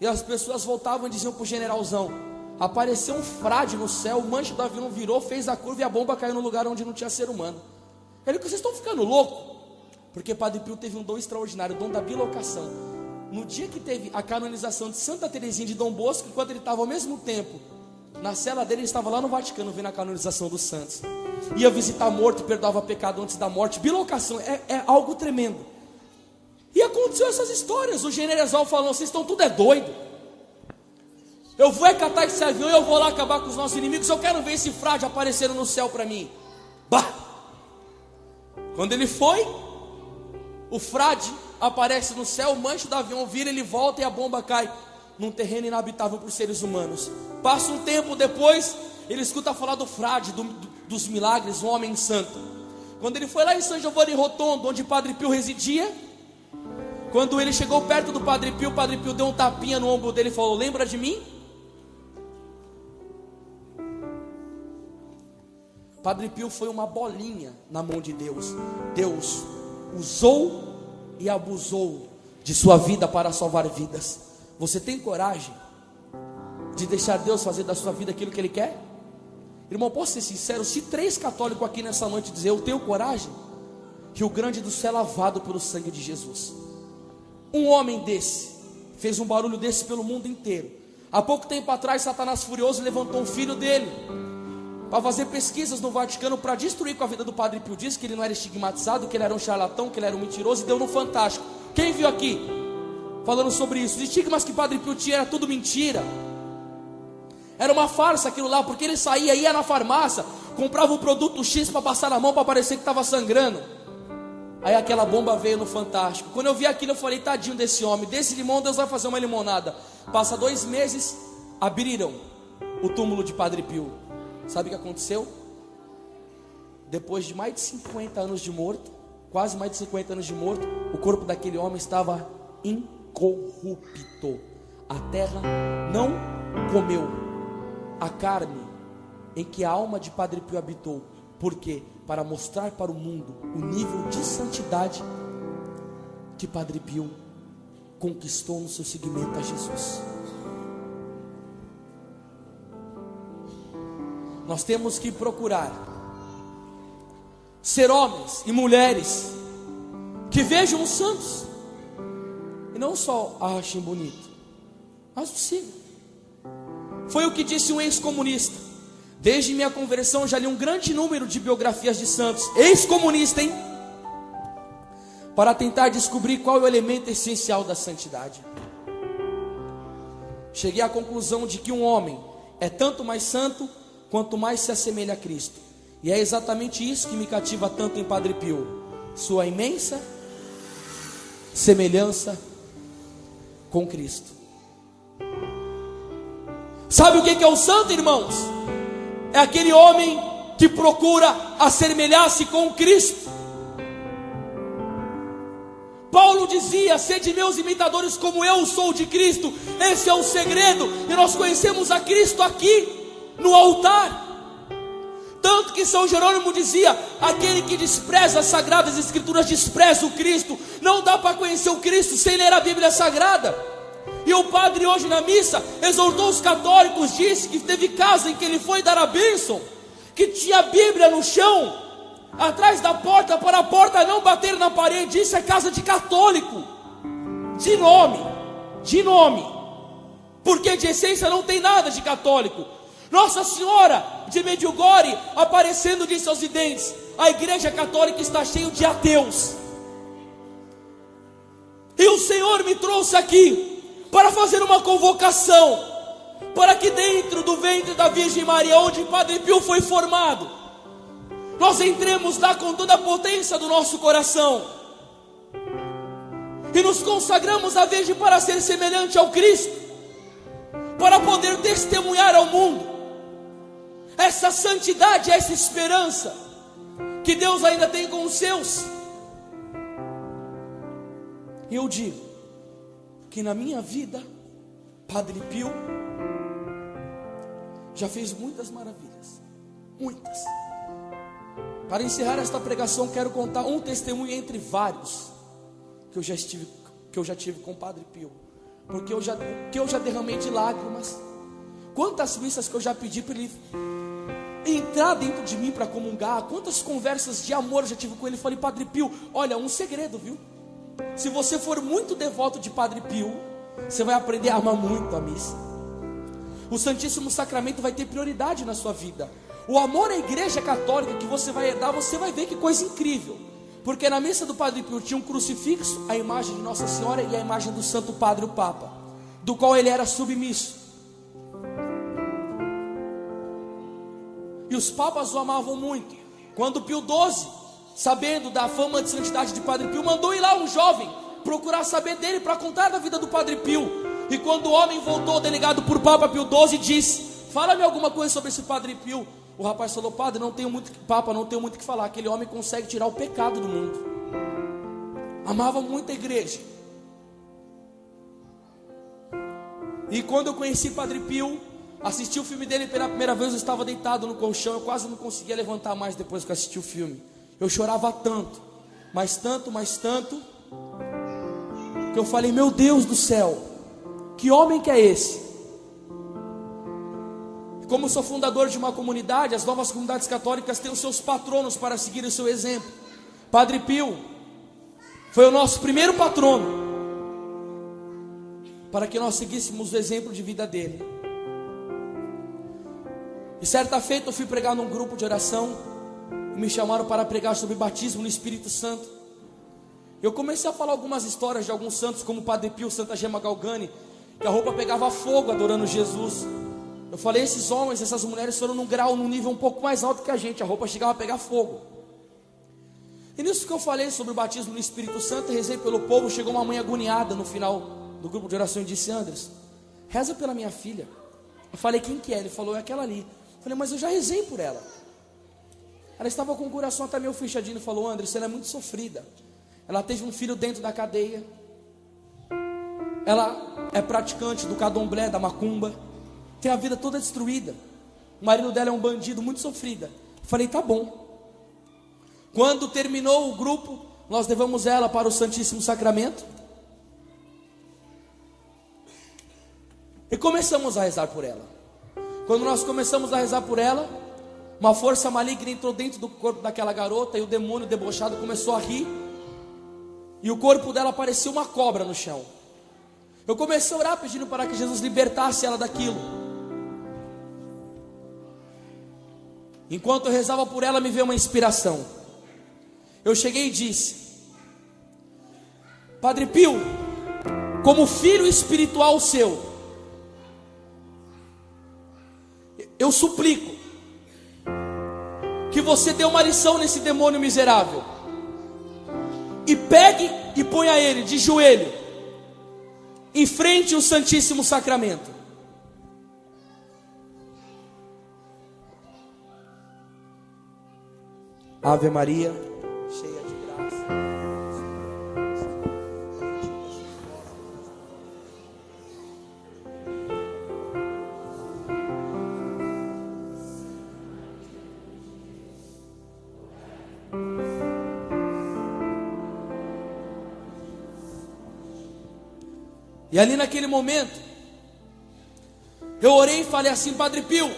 A: e as pessoas voltavam e diziam para o generalzão: apareceu um frade no céu, o manche do avião virou, fez a curva e a bomba caiu no lugar onde não tinha ser humano. Ele: vocês estão ficando loucos? Porque Padre Pio teve um dom extraordinário, o dom da bilocação. No dia que teve a canonização de Santa Teresinha de Dom Bosco, enquanto ele estava ao mesmo tempo na cela dele, ele estava lá no Vaticano vendo a canonização dos santos. Ia visitar morto, perdoava pecado antes da morte. Bilocação é algo tremendo. E aconteceu essas histórias. O general falou: vocês estão tudo doido. Eu vou catar esse avião e eu vou lá acabar com os nossos inimigos. Eu quero ver esse frade aparecendo no céu para mim. Bah! Quando ele foi, o frade aparece no céu, o manche do avião vira, ele volta e a bomba cai num terreno inabitável por seres humanos. Passa um tempo depois, ele escuta falar do frade, dos milagres, um homem santo. Quando ele foi lá em San Giovanni Rotondo, onde Padre Pio residia, quando ele chegou perto do Padre Pio, o Padre Pio deu um tapinha no ombro dele e falou: lembra de mim? Padre Pio foi uma bolinha na mão de Deus. Deus usou e abusou de sua vida para salvar vidas. Você tem coragem de deixar Deus fazer da sua vida aquilo que Ele quer? Irmão, posso ser sincero? Se 3 católicos aqui nessa noite dizer: eu tenho coragem, Rio Grande do Céu é lavado pelo sangue de Jesus. Um homem desse fez um barulho desse pelo mundo inteiro. Há pouco tempo atrás, Satanás furioso levantou um filho dele para fazer pesquisas no Vaticano para destruir com a vida do Padre Pio. Disse que ele não era estigmatizado, que ele era um charlatão, que ele era um mentiroso, e deu no Fantástico. Quem viu aqui falando sobre isso? Os estigmas que Padre Pio tinha era tudo mentira, era uma farsa aquilo lá, porque ele saía, ia na farmácia, comprava um produto X para passar na mão para parecer que estava sangrando. Aí aquela bomba veio no Fantástico. Quando eu vi aquilo, eu falei: tadinho desse homem, desse limão Deus vai fazer uma limonada. Passa 2 meses, abriram o túmulo de Padre Pio. Sabe o que aconteceu? Depois de mais de 50 anos de morto, quase mais de 50 anos de morto, o corpo daquele homem estava incorrupto. A terra não comeu a carne em que a alma de Padre Pio habitou. Por quê? Para mostrar para o mundo o nível de santidade que Padre Pio conquistou no seu seguimento a Jesus. Nós temos que procurar ser homens e mulheres que vejam os santos e não só a achem bonito, mas o sigam. Foi o que disse um ex-comunista. Desde minha conversão já li um grande número de biografias de santos. Ex-comunista, hein? Para tentar descobrir qual é o elemento essencial da santidade. Cheguei à conclusão de que um homem é tanto mais santo quanto mais se assemelha a Cristo. E é exatamente isso que me cativa tanto em Padre Pio: sua imensa semelhança com Cristo. Sabe o que é o santo, irmãos? É aquele homem que procura assemelhar-se com Cristo. Paulo dizia: sede meus imitadores como eu sou de Cristo. Esse é o segredo. E nós conhecemos a Cristo aqui no altar. Tanto que São Jerônimo dizia: aquele que despreza as Sagradas Escrituras despreza o Cristo. Não dá para conhecer o Cristo sem ler a Bíblia Sagrada. E o padre hoje na missa exortou os católicos, disse que teve casa em que ele foi dar a bênção, que tinha a Bíblia no chão, atrás da porta, para a porta não bater na parede. Isso é casa de católico, de nome, porque de essência não tem nada de católico. Nossa Senhora de Medjugorje aparecendo disse aos videntes: a igreja católica está cheia de ateus. E o Senhor me trouxe aqui para fazer uma convocação, para que dentro do ventre da Virgem Maria, onde Padre Pio foi formado, nós entremos lá com toda a potência do nosso coração e nos consagramos à Virgem para ser semelhante ao Cristo, para poder testemunhar ao mundo essa santidade, essa esperança que Deus ainda tem com os seus. E eu digo que na minha vida, Padre Pio já fez muitas maravilhas, muitas. Para encerrar esta pregação, quero contar um testemunho entre vários que eu já tive com Padre Pio, porque eu já derramei de lágrimas. Quantas missas que eu já pedi para ele entrar dentro de mim para comungar, quantas conversas de amor eu já tive com ele. Falei: Padre Pio, olha, um segredo, viu? Se você for muito devoto de Padre Pio, você vai aprender a amar muito a missa. O Santíssimo Sacramento vai ter prioridade na sua vida. O amor à Igreja Católica que você vai herdar, você vai ver que coisa incrível. Porque na missa do Padre Pio tinha um crucifixo, a imagem de Nossa Senhora e a imagem do Santo Padre, o Papa, do qual ele era submisso. E os papas o amavam muito. Quando Pio XII, sabendo da fama de santidade de Padre Pio, mandou ir lá um jovem procurar saber dele para contar da vida do Padre Pio. E quando o homem voltou, delegado por Papa Pio XII, disse: fala-me alguma coisa sobre esse Padre Pio. O rapaz falou: Padre, não tenho muito o que falar. Aquele homem consegue tirar o pecado do mundo. Amava muito a igreja. E quando eu conheci Padre Pio, assisti o filme dele pela primeira vez, eu estava deitado no colchão, eu quase não conseguia levantar mais depois que eu assisti o filme. Eu chorava tanto, mas tanto, que eu falei: meu Deus do céu, que homem que é esse? Como sou fundador de uma comunidade, as novas comunidades católicas têm os seus patronos para seguir o seu exemplo. Padre Pio foi o nosso primeiro patrono, para que nós seguíssemos o exemplo de vida dele. E certa feita eu fui pregar num grupo de oração, e me chamaram para pregar sobre batismo no Espírito Santo. Eu comecei a falar algumas histórias de alguns santos, como Padre Pio, Santa Gema Galgani, que a roupa pegava fogo adorando Jesus. Eu falei: esses homens, essas mulheres foram num nível um pouco mais alto que a gente, a roupa chegava a pegar fogo. E nisso que eu falei sobre o batismo no Espírito Santo, rezei pelo povo. Chegou uma mãe agoniada no final do grupo de oração e disse: Andres, reza pela minha filha. Eu falei: quem que é? Ele falou: é aquela ali. Eu falei: mas eu já rezei por ela. Ela estava com o coração até meio fechadinho. Falou: Andres, ela é muito sofrida. Ela teve um filho dentro da cadeia. ela é praticante do candomblé, da macumba, tem a vida toda destruída. O marido dela é um bandido, muito sofrida. Falei, tá bom. Quando terminou o grupo, nós levamos ela para o Santíssimo Sacramento e começamos a rezar por ela. Quando nós começamos a rezar por ela, uma força maligna entrou dentro do corpo daquela garota, e o demônio debochado começou a rir, e o corpo dela parecia uma cobra no chão. Eu comecei a orar pedindo para que Jesus libertasse ela daquilo. Enquanto eu rezava por ela, me veio uma inspiração. Eu cheguei e disse: Padre Pio, como filho espiritual seu, eu suplico que você dê uma lição nesse demônio miserável, e pegue e ponha ele de joelho em frente ao Santíssimo Sacramento. Ave Maria, cheia de graça. E ali naquele momento, eu orei e falei assim: Padre Pio,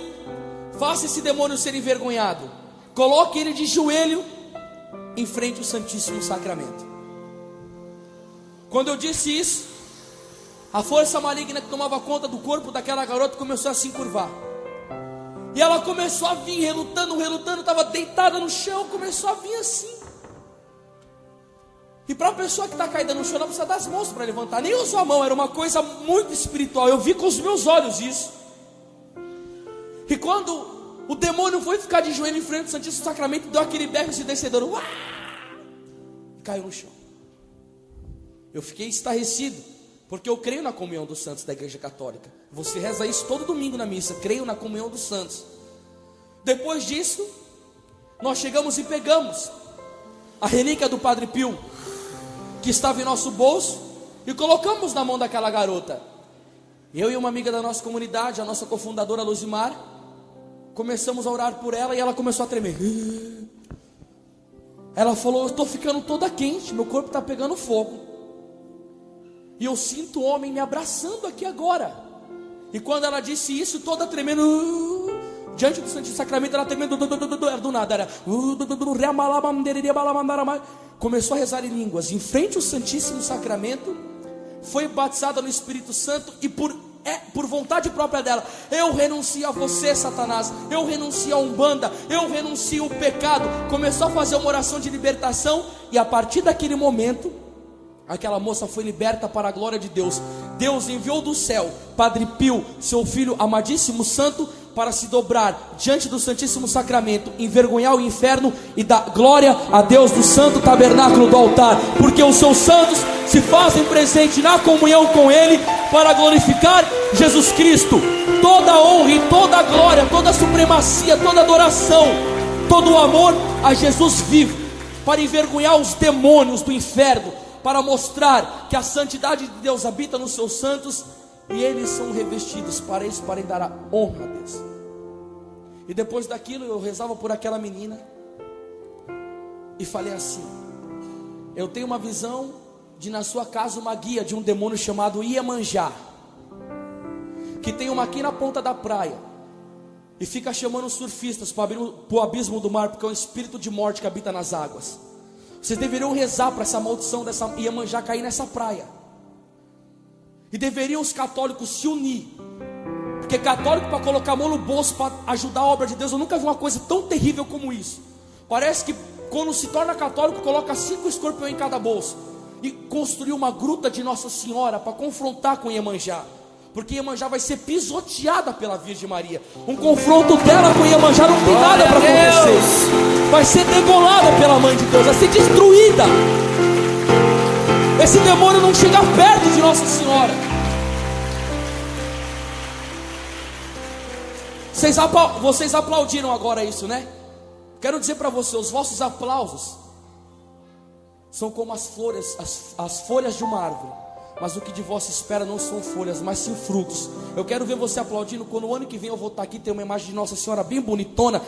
A: faça esse demônio ser envergonhado, coloque ele de joelho em frente ao Santíssimo Sacramento. Quando eu disse isso, a força maligna que tomava conta do corpo daquela garota começou a se encurvar, e ela começou a vir relutando, estava deitada no chão, começou a vir assim. E para a pessoa que está caída no chão, não precisa das mãos para levantar, nem usou a mão, era uma coisa muito espiritual. Eu vi com os meus olhos isso. E quando o demônio foi ficar de joelho em frente ao Santíssimo Sacramento, deu aquele berro ensurdecedor, e caiu no chão. Eu fiquei estarrecido, porque eu creio na comunhão dos santos da Igreja Católica. Você reza isso todo domingo na missa: creio na comunhão dos santos. Depois disso, nós chegamos e pegamos a relíquia do Padre Pio, que estava em nosso bolso, e colocamos na mão daquela garota. Eu e uma amiga da nossa comunidade, a nossa cofundadora Luzimar, começamos a orar por ela, e ela começou a tremer. Ela falou: eu estou ficando toda quente, meu corpo está pegando fogo, e eu sinto o homem me abraçando aqui agora. E quando ela disse isso, toda tremendo, diante do Santíssimo Sacramento, ela tremendo, era do nada, era começou a rezar em línguas em frente ao Santíssimo Sacramento, foi batizada no Espírito Santo, e por vontade própria dela: eu renuncio a você, Satanás, eu renuncio a Umbanda, eu renuncio ao pecado. Começou a fazer uma oração de libertação, e a partir daquele momento, aquela moça foi liberta para a glória de Deus. Deus enviou do céu Padre Pio, seu filho amadíssimo santo, para se dobrar diante do Santíssimo Sacramento, envergonhar o inferno e dar glória a Deus do santo tabernáculo do altar, porque os seus santos se fazem presente na comunhão com Ele para glorificar Jesus Cristo. Toda a honra e toda a glória, toda a supremacia, toda a adoração, todo o amor a Jesus vivo, para envergonhar os demônios do inferno, para mostrar que a santidade de Deus habita nos seus santos, e eles são revestidos para isso, para dar a honra a Deus. E depois daquilo, eu rezava por aquela menina e falei assim: eu tenho uma visão de na sua casa uma guia de um demônio chamado Iemanjá, que tem uma aqui na ponta da praia, e fica chamando os surfistas para o abismo do mar, porque é um espírito de morte que habita nas águas. Vocês deveriam rezar para essa maldição dessa Iemanjá cair nessa praia. E deveriam os católicos se unir, porque católico para colocar a mão no bolso para ajudar a obra de Deus, eu nunca vi uma coisa tão terrível como isso. Parece que quando se torna católico, coloca 5 escorpiões em cada bolso, e construiu uma gruta de Nossa Senhora para confrontar com Iemanjá, porque Iemanjá vai ser pisoteada pela Virgem Maria. Um confronto dela com Iemanjá não tem nada para acontecer. Vai ser degolada pela Mãe de Deus, vai ser destruída. Esse demônio não chega perto de Nossa Senhora. Vocês aplaudiram agora isso, né? Quero dizer para vocês, os vossos aplausos são como as folhas de uma árvore mas o que de vós se espera não são folhas, mas sim frutos. Eu quero ver você aplaudindo quando o ano que vem eu vou estar aqui, tem uma imagem de Nossa Senhora bem bonitona,